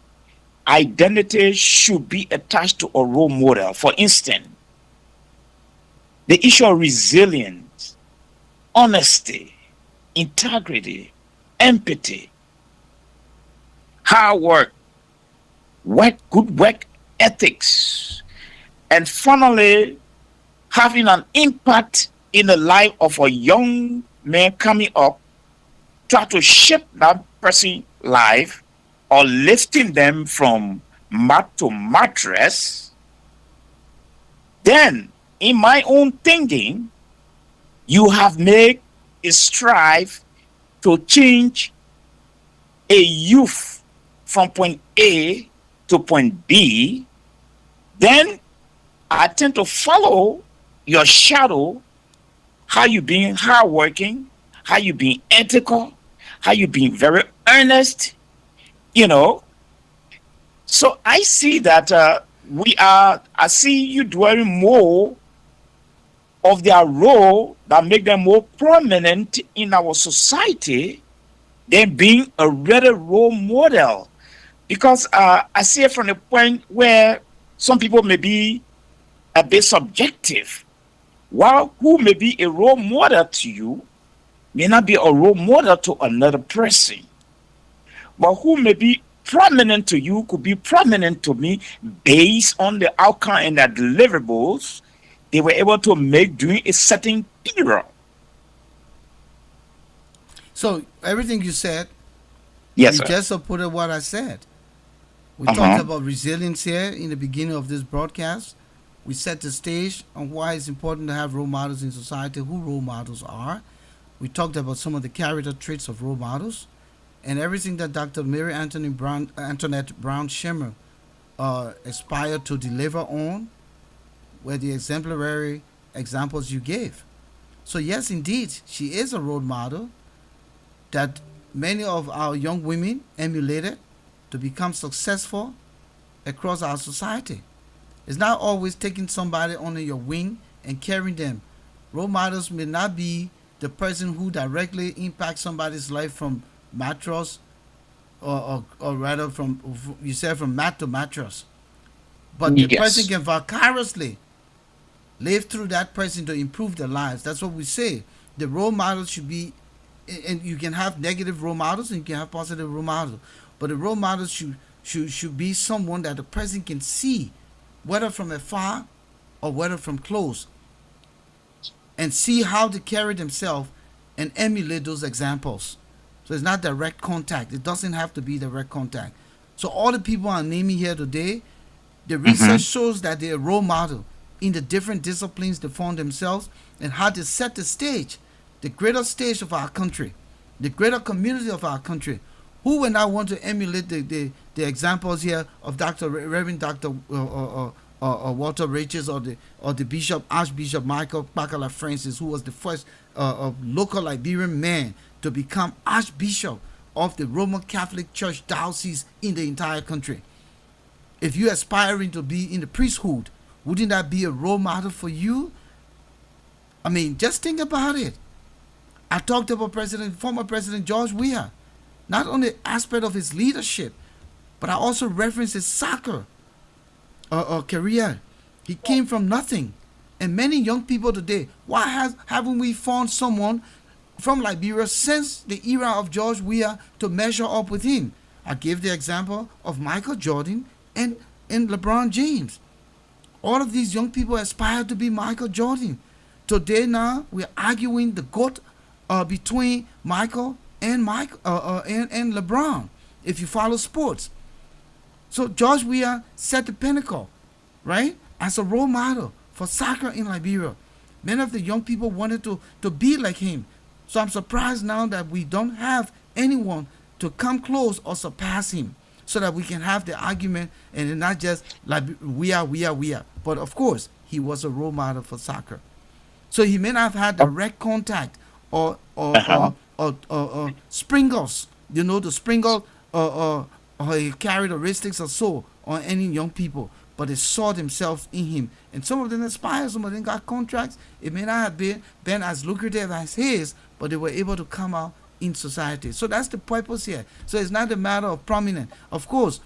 identity should be attached to a role model. For instance, the issue of resilience, honesty, integrity, empathy, hard work, good work ethics, and finally, having an impact in the life of a young man coming up, try to shape that person's life or lifting them from mat to mattress. Then, in my own thinking, you have made a strive to change a youth from point A to point B. Then I tend to follow your shadow, how you being hardworking, how you being ethical, how you being very earnest, you know. So I see that I see you dwelling more of their role that make them more prominent in our society than being a real role model. Because I see it from the point where some people may be a bit subjective, while who may be a role model to you may not be a role model to another person. But who may be prominent to you could be prominent to me based on the outcome and the deliverables they were able to make during a certain period. So everything you said, Yes, you sir. just supported what I said. We Uh talked huh. about resilience here in the beginning of this broadcast. We set the stage on why it's important to have role models in society, who role models are. We talked about some of the character traits of role models and everything that Dr. Mary Antoinette Brown Shimmer aspired to deliver on were the exemplary examples you gave. So, yes, indeed, she is a role model that many of our young women emulated to become successful across our society. It's not always taking somebody under your wing and carrying them. Role models may not be the person who directly impacts somebody's life from mattress or rather from, you said, from mat to mattress. But the person Yes. can vicariously live through that person to improve their lives. That's what we say. The role model should be, and you can have negative role models and you can have positive role models, but the role model should be someone that the person can see, whether from afar or whether from close, and see how they carry themselves and emulate those examples. So it's not direct contact. It doesn't have to be direct contact. So all the people I'm naming here today, the research Mm-hmm. shows that they're a role model in the different disciplines they found themselves and how they set the stage, the greater stage of our country, the greater community of our country. Who would not want to emulate the examples here of Reverend Dr. Walter Riches or the Bishop Archbishop Michael Bakala Francis, who was the first local Liberian man to become Archbishop of the Roman Catholic Church diocese in the entire country. If you're aspiring to be in the priesthood, wouldn't that be a role model for you? I mean, just think about it. I talked about former President George Weah, not on the aspect of his leadership, but I also referenced his soccer career. He came from nothing. And many young people today, haven't we found someone from Liberia since the era of George Weah to measure up with him? I gave the example of Michael Jordan and LeBron James. All of these young people aspire to be Michael Jordan. Today now we're arguing the GOAT between Michael and LeBron. If you follow sports, so George Weah set the pinnacle, right, as a role model for soccer in Liberia. Many of the young people wanted to be like him. So I'm surprised now that we don't have anyone to come close or surpass him so that we can have the argument and not just like we are. But of course, he was a role model for soccer. So he may not have had direct contact or Uh-huh. sprinkles, the sprinkle characteristics or so on any young people, but they saw themselves in him. And some of them aspired, some of them got contracts. It may not have been as lucrative as his, but they were able to come out in society. So that's the purpose here. So it's not a matter of prominence. Of course,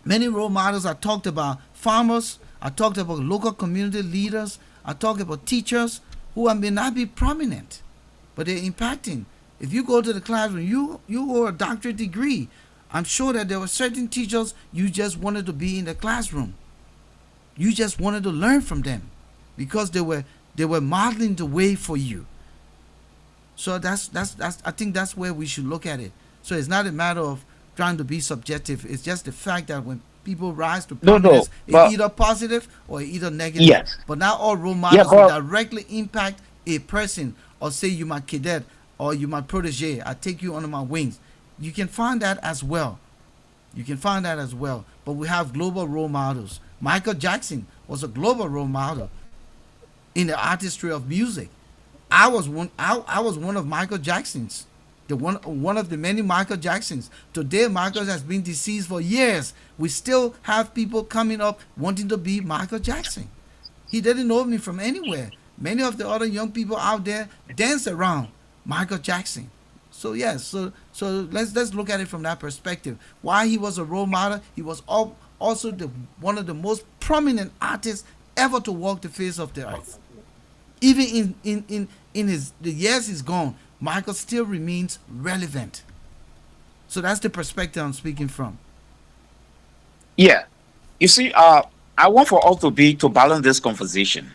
many role models I talked about farmers, I talked about local community leaders, I talked about teachers who may not be prominent, but they're impacting. If you go to the classroom, you hold a doctorate degree. I'm sure that there were certain teachers you just wanted to be in the classroom. You just wanted to learn from them because they were modeling the way for you. So that's I think that's where we should look at it. So it's not a matter of trying to be subjective. It's just the fact that when people rise to No, no, prominence, it's but either positive or either negative. yes, But not all role yeah, models will but directly impact a person or say you my cadet or you my protege. I take you under my wings. You can find that as well. You can find that as well. But we have global role models. Michael Jackson was a global role model in the artistry of music. I was one of Michael Jackson's. The one of the many Michael Jacksons. Today, Michael has been deceased for years. We still have people coming up wanting to be Michael Jackson. He didn't know me from anywhere. Many of the other young people out there dance around Michael Jackson. So yes, so let's look at it from that perspective. Why he was a role model? He was also one of the most prominent artists ever to walk the face of the earth. Even in the years he's gone, Michael still remains relevant. So that's the perspective I'm speaking from. Yeah. You see, I want for us to be to balance this conversation.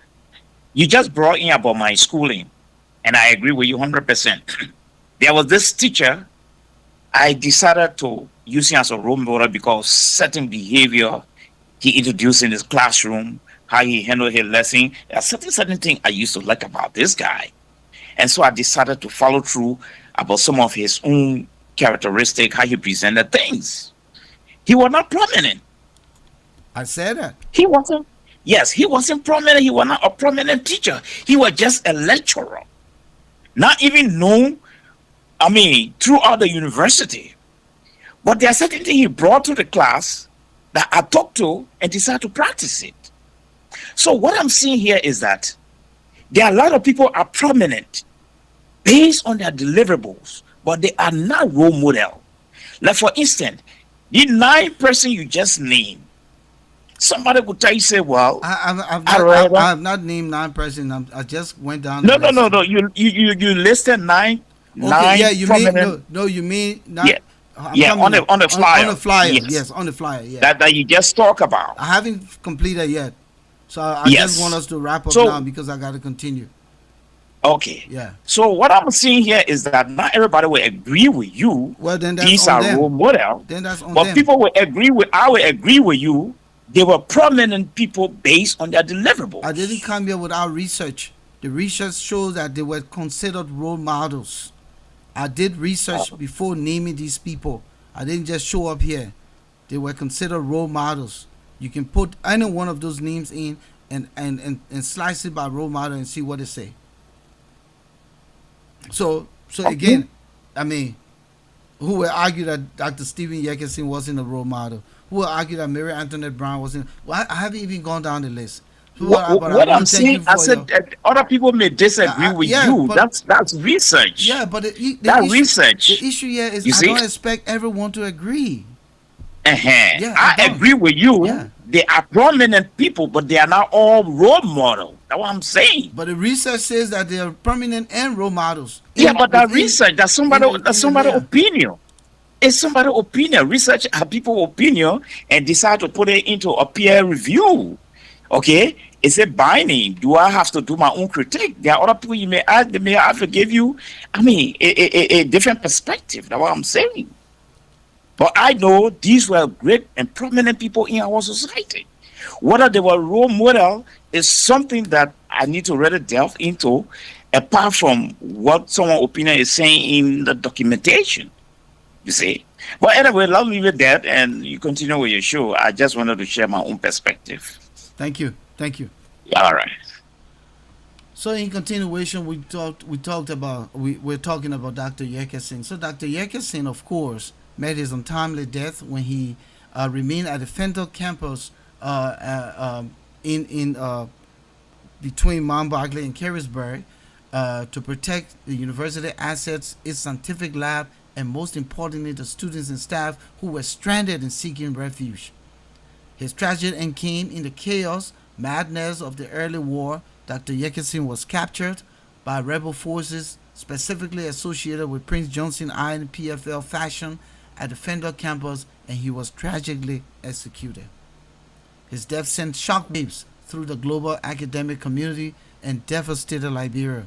You just brought in about my schooling, and I agree with you 100%. There was this teacher I decided to use him as a role model because certain behavior he introduced in his classroom, how he handled his lesson, a certain thing I used to like about this guy. And so I decided to follow through about some of his own characteristic, how he presented things. He was not prominent. I said that. He wasn't. Yes, he wasn't prominent. He was not a prominent teacher. He was just a lecturer, not even known. I mean, throughout the university. But there are certain things he brought to the class that I talked to and decided to practice it. So what I'm seeing here is that there are a lot of people are prominent based on their deliverables, but they are not role model. Like for instance, the 9 person you just named, somebody could tell you, say, well, I have not named 9 person. I just went down. No. You listed nine. Okay, nine yeah, you mean prominent. no, you mean not. Yeah, yeah, on the flyer. On the flyer, Yes, yes, on the flyer, yeah. that you just talk about. I haven't completed yet, so I Yes. just want us to wrap up So now because I got to continue. okay. Yeah. So what I'm seeing here is that not everybody will agree with you. Well, then that's These on are them. role model, Then that's on but them. people will agree with. I will agree with you. They were prominent people based on their deliverables. I didn't come here without research. The research shows that they were considered role models. I did research before naming these people. I didn't just show up here. They were considered role models. You can put any one of those names in and slice it by role model and see what they say. So again, I mean, who will argue that Dr. Stephen Yekison wasn't a role model? Who will argue that Mary Antoinette Brown wasn't? Well, I haven't even gone down the list. What I'm saying, I said that other people may disagree with yeah, you. but- That's research. Yeah, but That issue, research. the issue here is You I see? don't expect everyone to agree. Yeah, I I don't. agree with you. Yeah. They are prominent people, but they are not all role model. That's what I'm saying. But the research says that they are prominent and role models. Yeah, but that within- research, that's somebody's opinion. It's somebody's opinion. Research are people's opinion and decide to put it into a peer review. Okay? Is it binding? Do I have to do my own critique? There are other people you may ask, they may have to give you, I mean, a different perspective. That's what I'm saying. But I know these were great and prominent people in our society. Whether they were role model is something that I need to really delve into, apart from what someone's opinion is saying in the documentation. You see? But anyway, let's leave it there and you continue with your show. I just wanted to share my own perspective. Thank you. All right. So in continuation, we're talking about Dr. Yekison. So Dr. Yekison, of course, met his untimely death when he remained at the Fenton campus in between Mount Barkley and Carisburg to protect the university assets, its scientific lab, and most importantly, the students and staff who were stranded and seeking refuge. His tragic end came in the chaos, madness of the early war. Dr. Yekison was captured by rebel forces specifically associated with Prince Johnson Island PFL faction at the Fenton campus, and he was tragically executed. His death sent shockwaves through the global academic community and devastated Liberia.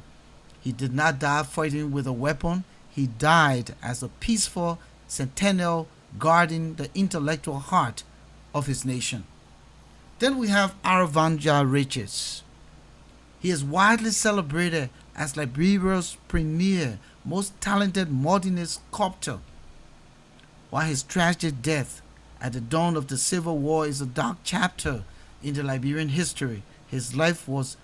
He did not die fighting with a weapon. He died as a peaceful sentinel guarding the intellectual heart of his nation. Then we have Aravanja Riches. He is widely celebrated as Liberia's premier, most talented modernist sculptor. While his tragic death at the dawn of the Civil War is a dark chapter in the Liberian history, his life was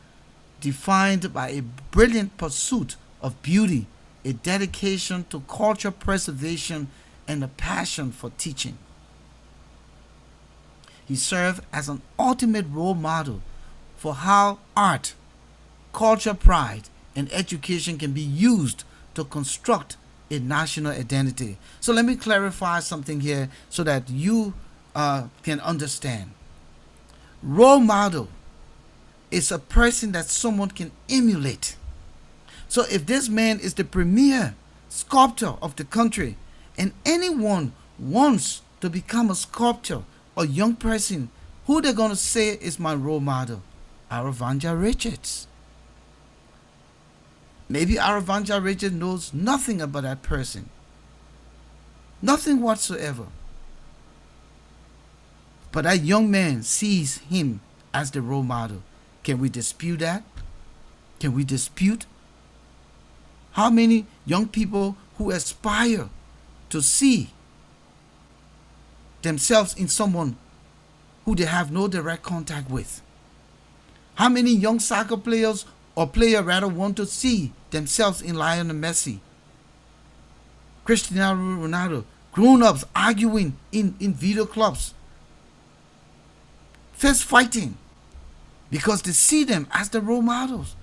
defined by a brilliant pursuit of beauty a dedication to culture preservation, and a passion for teaching. He served as an ultimate role model for how art, culture pride, and education can be used to construct a national identity. So let me clarify something here so that you can understand. Role model is a person that someone can emulate. So if this man is the premier sculptor of the country and anyone wants to become a sculptor or young person, who they're going to say is my role model? Aravanja Richards. Maybe Aravanja Richards knows nothing about that person. Nothing whatsoever. But that young man sees him as the role model. Can we dispute that? Can we dispute? How many young people who aspire to see themselves in someone who they have no direct contact with? How many young soccer players or player rather want to see themselves in Lionel Messi, Cristiano Ronaldo, grown-ups arguing in video clubs, fist fighting because they see them as the role models.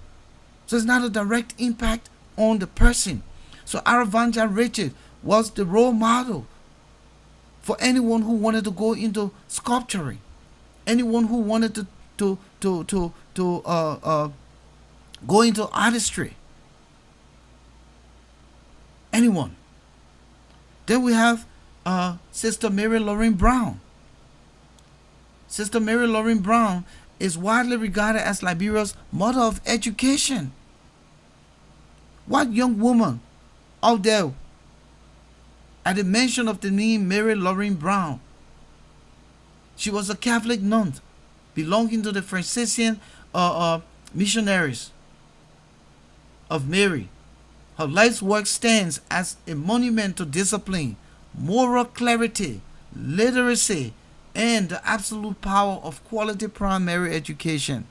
So it's not a direct impact on the person. So Aravanja Richard was the role model for anyone who wanted to go into sculpturing, anyone who wanted to go into artistry, anyone. Then we have Sister Mary Lorraine Brown. Sister Mary Lorraine Brown is widely regarded as Liberia's mother of education. What young woman out there, at the mention of the name Mary Lorraine Brown, she was a Catholic nun belonging to the Franciscan missionaries of Mary. Her life's work stands as a monument to discipline, moral clarity, literacy, and the absolute power of quality primary education.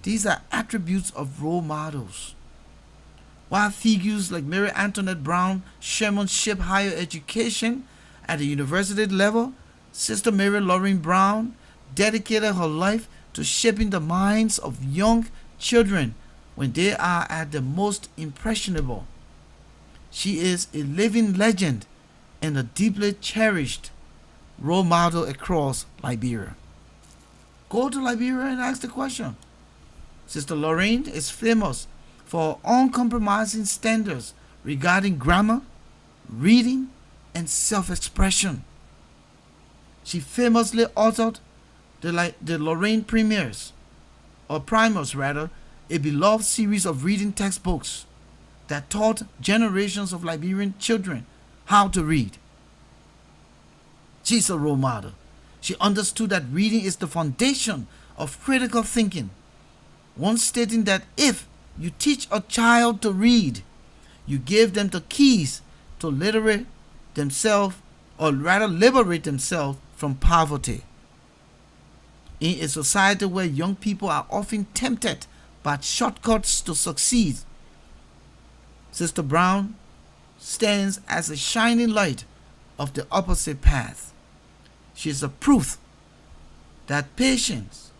These are attributes of role models. While figures like Mary Antoinette Brown championship higher education at the university level, Sister Mary Lorraine Brown dedicated her life to shaping the minds of young children when they are at the most impressionable. She is a living legend and a deeply cherished role model across Liberia. Go to Liberia and ask the question. Sister Lorraine is famous for uncompromising standards regarding grammar, reading, and self-expression. She famously authored the Lorraine Primers, a beloved series of reading textbooks that taught generations of Liberian children how to read. She's a role model. She understood that reading is the foundation of critical thinking, once stating that if you teach a child to read, you give them the keys to liberate themselves from poverty. In a society where young people are often tempted by shortcuts to succeed, Sister Brown stands as a shining light of the opposite path. She is a proof that patience,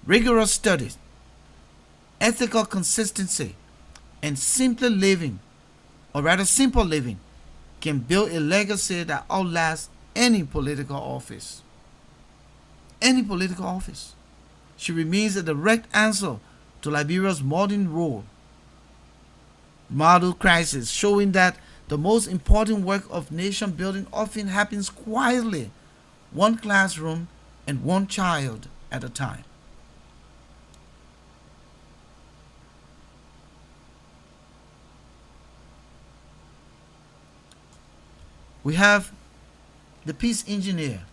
rigorous studies, ethical consistency, and simple living, or rather simple living, can build a legacy that outlasts any political office. Any political office. She remains a direct answer to Liberia's modern model crisis, showing that the most important work of nation building often happens quietly, one classroom and one child at a time. We have the peace engineer.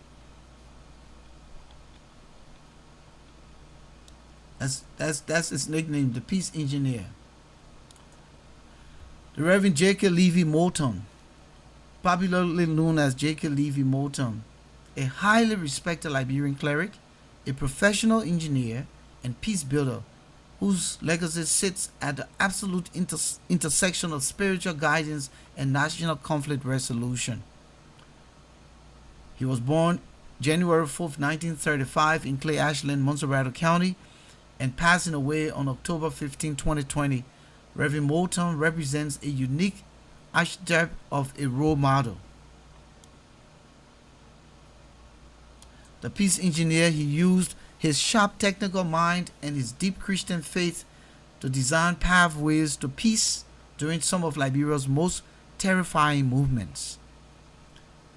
That's his nickname, the peace engineer. The Reverend J.K. Levy Moulton, popularly known as J.K. Levy Moulton, a highly respected Liberian cleric, a professional engineer and peace builder whose legacy sits at the absolute intersection of spiritual guidance and national conflict resolution. He was born January 4th, 1935 in Clay Ashland, Montserrat County, and passing away on October 15, 2020. Reverend Moulton represents a unique archetype of a role model. The peace engineer, he used his sharp technical mind and his deep Christian faith to design pathways to peace during some of Liberia's most terrifying movements.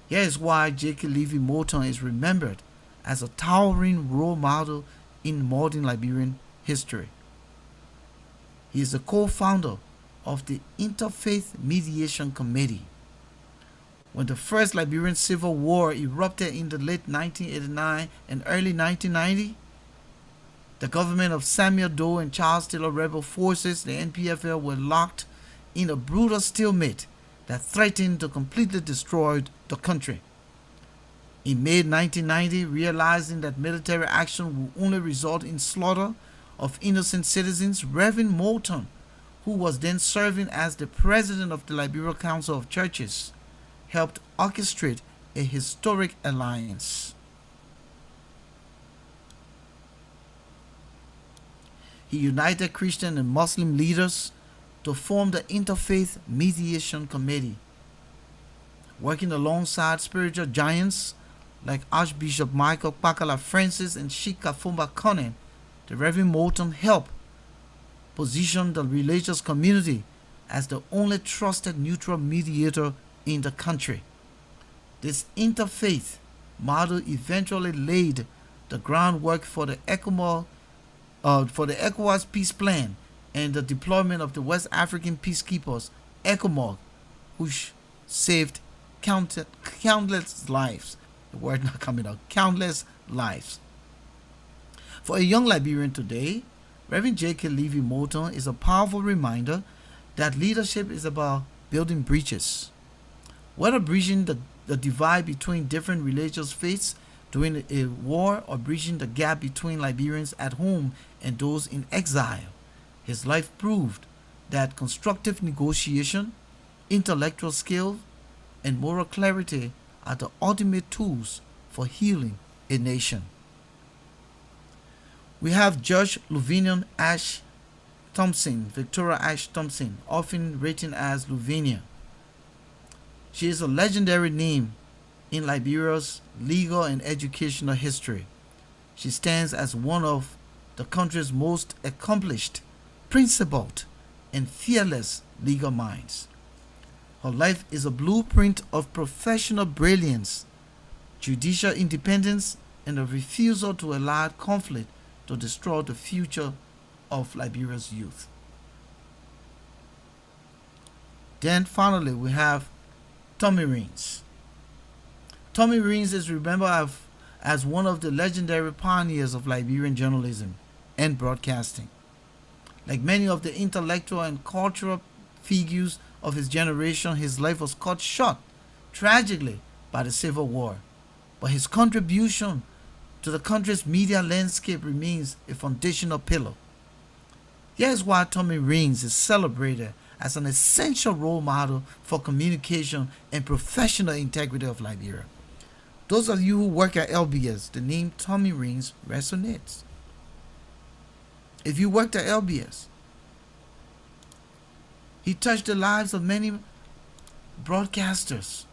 Here is why J.K. Levy Moulton is remembered as a towering role model in modern Liberian history. He is the co-founder of the Interfaith Mediation Committee. When the first Liberian Civil War erupted in the late 1989 and early 1990, the government of Samuel Doe and Charles Taylor rebel forces, the NPFL, were locked in a brutal stalemate that threatened to completely destroy the country. In May 1990, realizing that military action would only result in slaughter of innocent citizens, Reverend Moulton, who was then serving as the president of the Liberia Council of Churches, helped orchestrate a historic alliance. He united Christian and Muslim leaders to form the Interfaith Mediation Committee. Working alongside spiritual giants like Archbishop Michael Pakala Francis and Sheikh Kafumba Konen, the Reverend Moulton helped position the religious community as the only trusted neutral mediator in the country. This interfaith model eventually laid the groundwork for the ECOWAS peace plan and the deployment of the West African peacekeepers, ECOMOG, which saved countless lives. The word not coming out. Countless lives. For a young Liberian today, Reverend J.K. Levy Moulton is a powerful reminder that leadership is about building bridges. Whether bridging the divide between different religious faiths during a war or bridging the gap between Liberians at home and those in exile, his life proved that constructive negotiation, intellectual skill, and moral clarity are the ultimate tools for healing a nation. We have Judge Luvinian Ash Thompson, Victoria Ash Thompson, often written as Luvinia. She is a legendary name in Liberia's legal and educational history. She stands as one of the country's most accomplished, principled, and fearless legal minds. Her life is a blueprint of professional brilliance, judicial independence, and a refusal to allow conflict to destroy the future of Liberia's youth. Then finally we have Tommy Reins. Tommy Reins is remembered as one of the legendary pioneers of Liberian journalism and broadcasting. Like many of the intellectual and cultural figures of his generation, his life was cut short, tragically, by the Civil War. But his contribution to the country's media landscape remains a foundational pillar. Here's why Tommy Reins is celebrated as an essential role model for communication and professional integrity of Liberia. Those of you who work at LBS, the name Tommy Reins resonates. If you worked at LBS, he touched the lives of many broadcasters.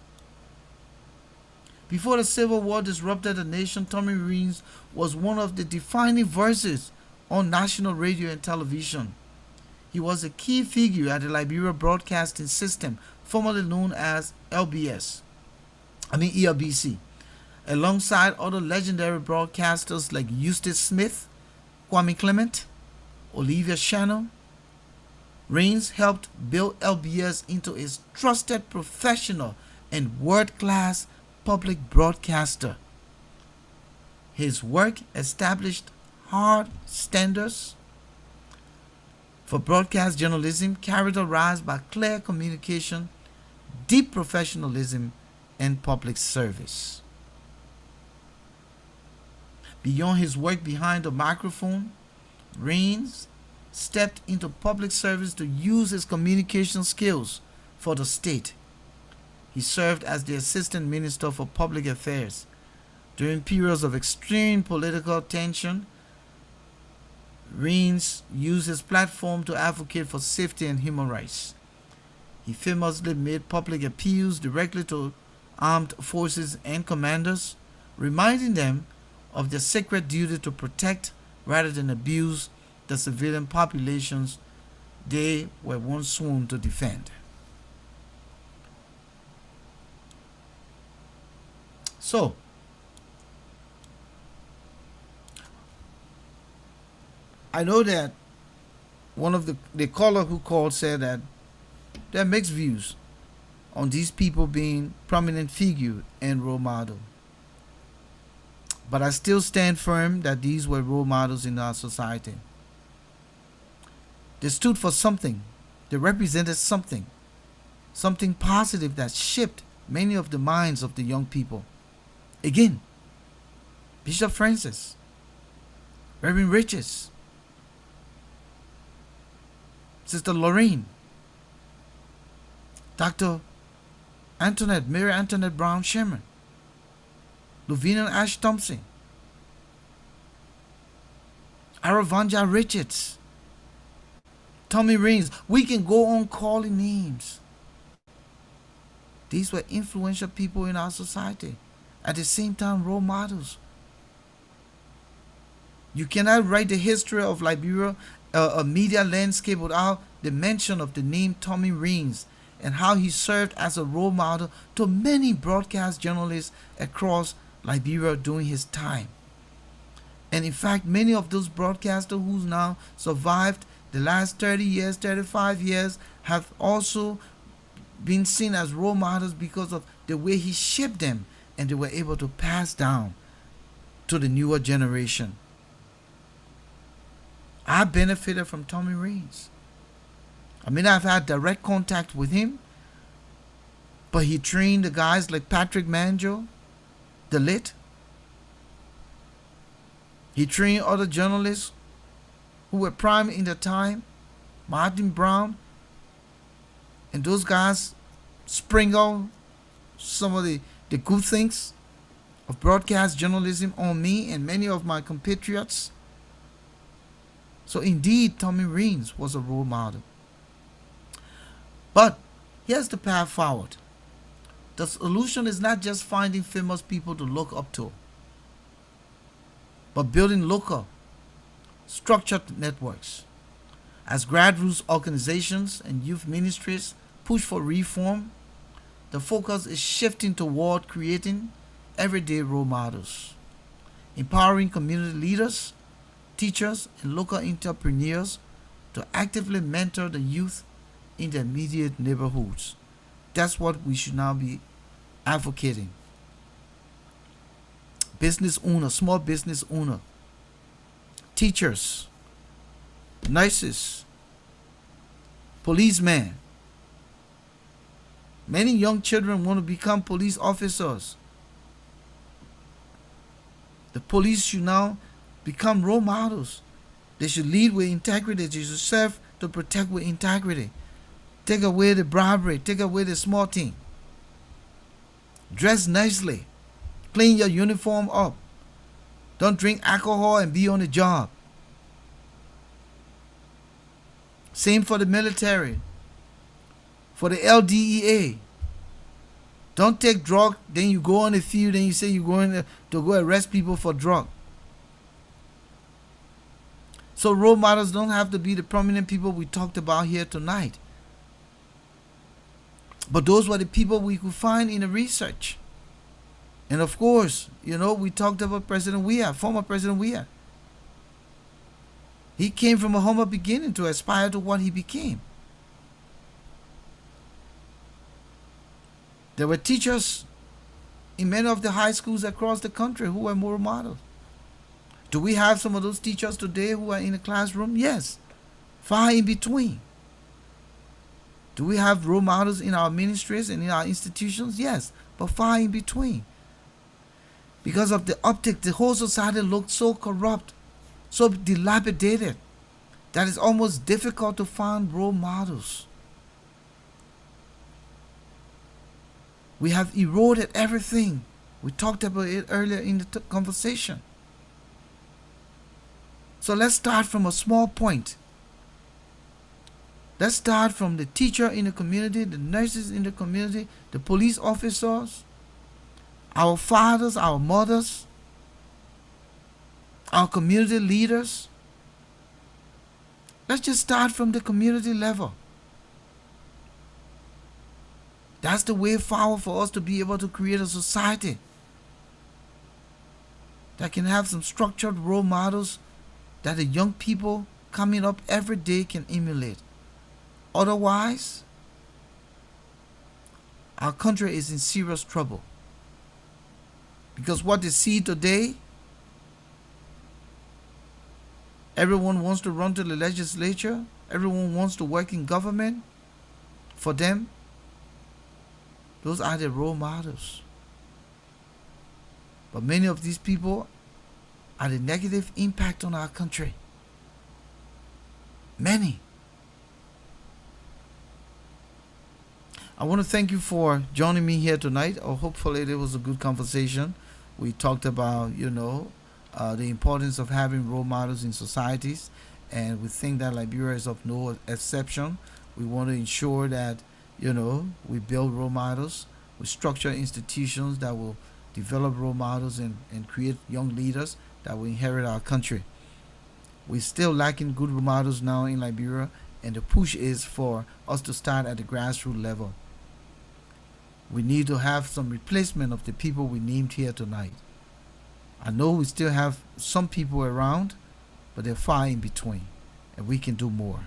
Before the Civil War disrupted the nation, Tommy Reins was one of the defining voices on national radio and television. He was a key figure at the Liberia Broadcasting System, formerly known as ELBC, alongside other legendary broadcasters like Eustace Smith, Kwame Clement, Olivia Shannon. Reins helped build LBS into a trusted professional and world-class public broadcaster. His work established hard standards for broadcast journalism characterized by clear communication, deep professionalism, and public service. Beyond his work behind the microphone, Reins stepped into public service to use his communication skills for the state. He served as the Assistant Minister for Public Affairs. During periods of extreme political tension, Reins used his platform to advocate for safety and human rights. He famously made public appeals directly to armed forces and commanders, reminding them of their sacred duty to protect rather than abuse the civilian populations they were once sworn to defend. So, I know that one of the caller who called said that there are mixed views on these people being prominent figure and role model. But I still stand firm that these were role models in our society. They stood for something. They represented something. Something positive that shaped many of the minds of the young people. Again, Bishop Francis, Reverend Riches, Sister Lorraine, Dr. Mary Antoinette Brown Sherman, Lovina Ash Thompson, Aravanja Richards, Tommy Raines. We can go on calling names. These were influential people in our society. At the same time, role models. You cannot write the history of Liberia, a media landscape, without the mention of the name Tommy Raines and how he served as a role model to many broadcast journalists across Liberia during his time. And in fact, many of those broadcasters who's now survived the last 30 years, 35 years, have also been seen as role models because of the way he shaped them, and they were able to pass down to the newer generation. I benefited from Tommy Raines. I mean, I've had direct contact with him, but he trained the guys like Patrick Manjo, the late. He trained other journalists who were prime in the time, Martin Brown, and those guys sprinkle some of the good things of broadcast journalism on me and many of my compatriots. So indeed, Tommy Raines was a role model. But here's the path forward. The solution is not just finding famous people to look up to, but building local, structured networks. As grassroots organizations and youth ministries push for reform, the focus is shifting toward creating everyday role models, empowering community leaders, teachers, and local entrepreneurs to actively mentor the youth in their immediate neighborhoods. That's what we should now be advocating. Business owner, small business owner, teachers, nurses, policemen. Many young children want to become police officers. The police should now become role models. They should lead with integrity. They should serve to protect with integrity. Take away the bribery. Take away the small thing. Dress nicely. Clean your uniform up. Don't drink alcohol and be on the job. Same for the military. For the LDEA. Don't take drug, then you go on the field and you say you're going to go arrest people for drug. So role models don't have to be the prominent people we talked about here tonight. But those were the people we could find in the research. And of course, we talked about President Weah, former President Weah. He came from a humble beginning to aspire to what he became. There were teachers in many of the high schools across the country who were role models. Do we have some of those teachers today who are in the classroom? Yes. Far in between. Do we have role models in our ministries and in our institutions? Yes. But far in between. Because of the optic, the whole society looked so corrupt, so dilapidated. that it's almost difficult to find role models. We have eroded everything. We talked about it earlier in the conversation. So let's start from a small point. Let's start from the teacher in the community, the nurses in the community, the police officers, our fathers, our mothers, our community leaders. Let's just start from the community level. That's the way forward for us to be able to create a society that can have some structured role models that the young people coming up every day can emulate. Otherwise, our country is in serious trouble. Because what they see today, everyone wants to run to the legislature, everyone wants to work in government. For them, those are the role models. But many of these people are the negative impact on our country. Many. I want to thank you for joining me here tonight. Hopefully it was a good conversation. We talked about, the importance of having role models in societies, and we think that Liberia is of no exception. We want to ensure that, we build role models, we structure institutions that will develop role models and create young leaders that will inherit our country. We're still lacking good role models now in Liberia, and the push is for us to start at the grassroots level. We need to have some replacement of the people we named here tonight. I know we still have some people around, but they're far in between, and we can do more.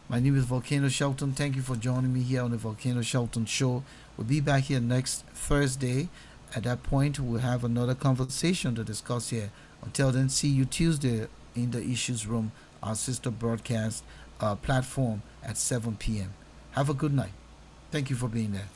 My name is Volcano Shelton. Thank you for joining me here on the Volcano Shelton Show. We'll be back here next Thursday. At that point, we'll have another conversation to discuss here. Until then, see you Tuesday in the Issues Room, our sister broadcast platform at 7 p.m. Have a good night. Thank you for being there.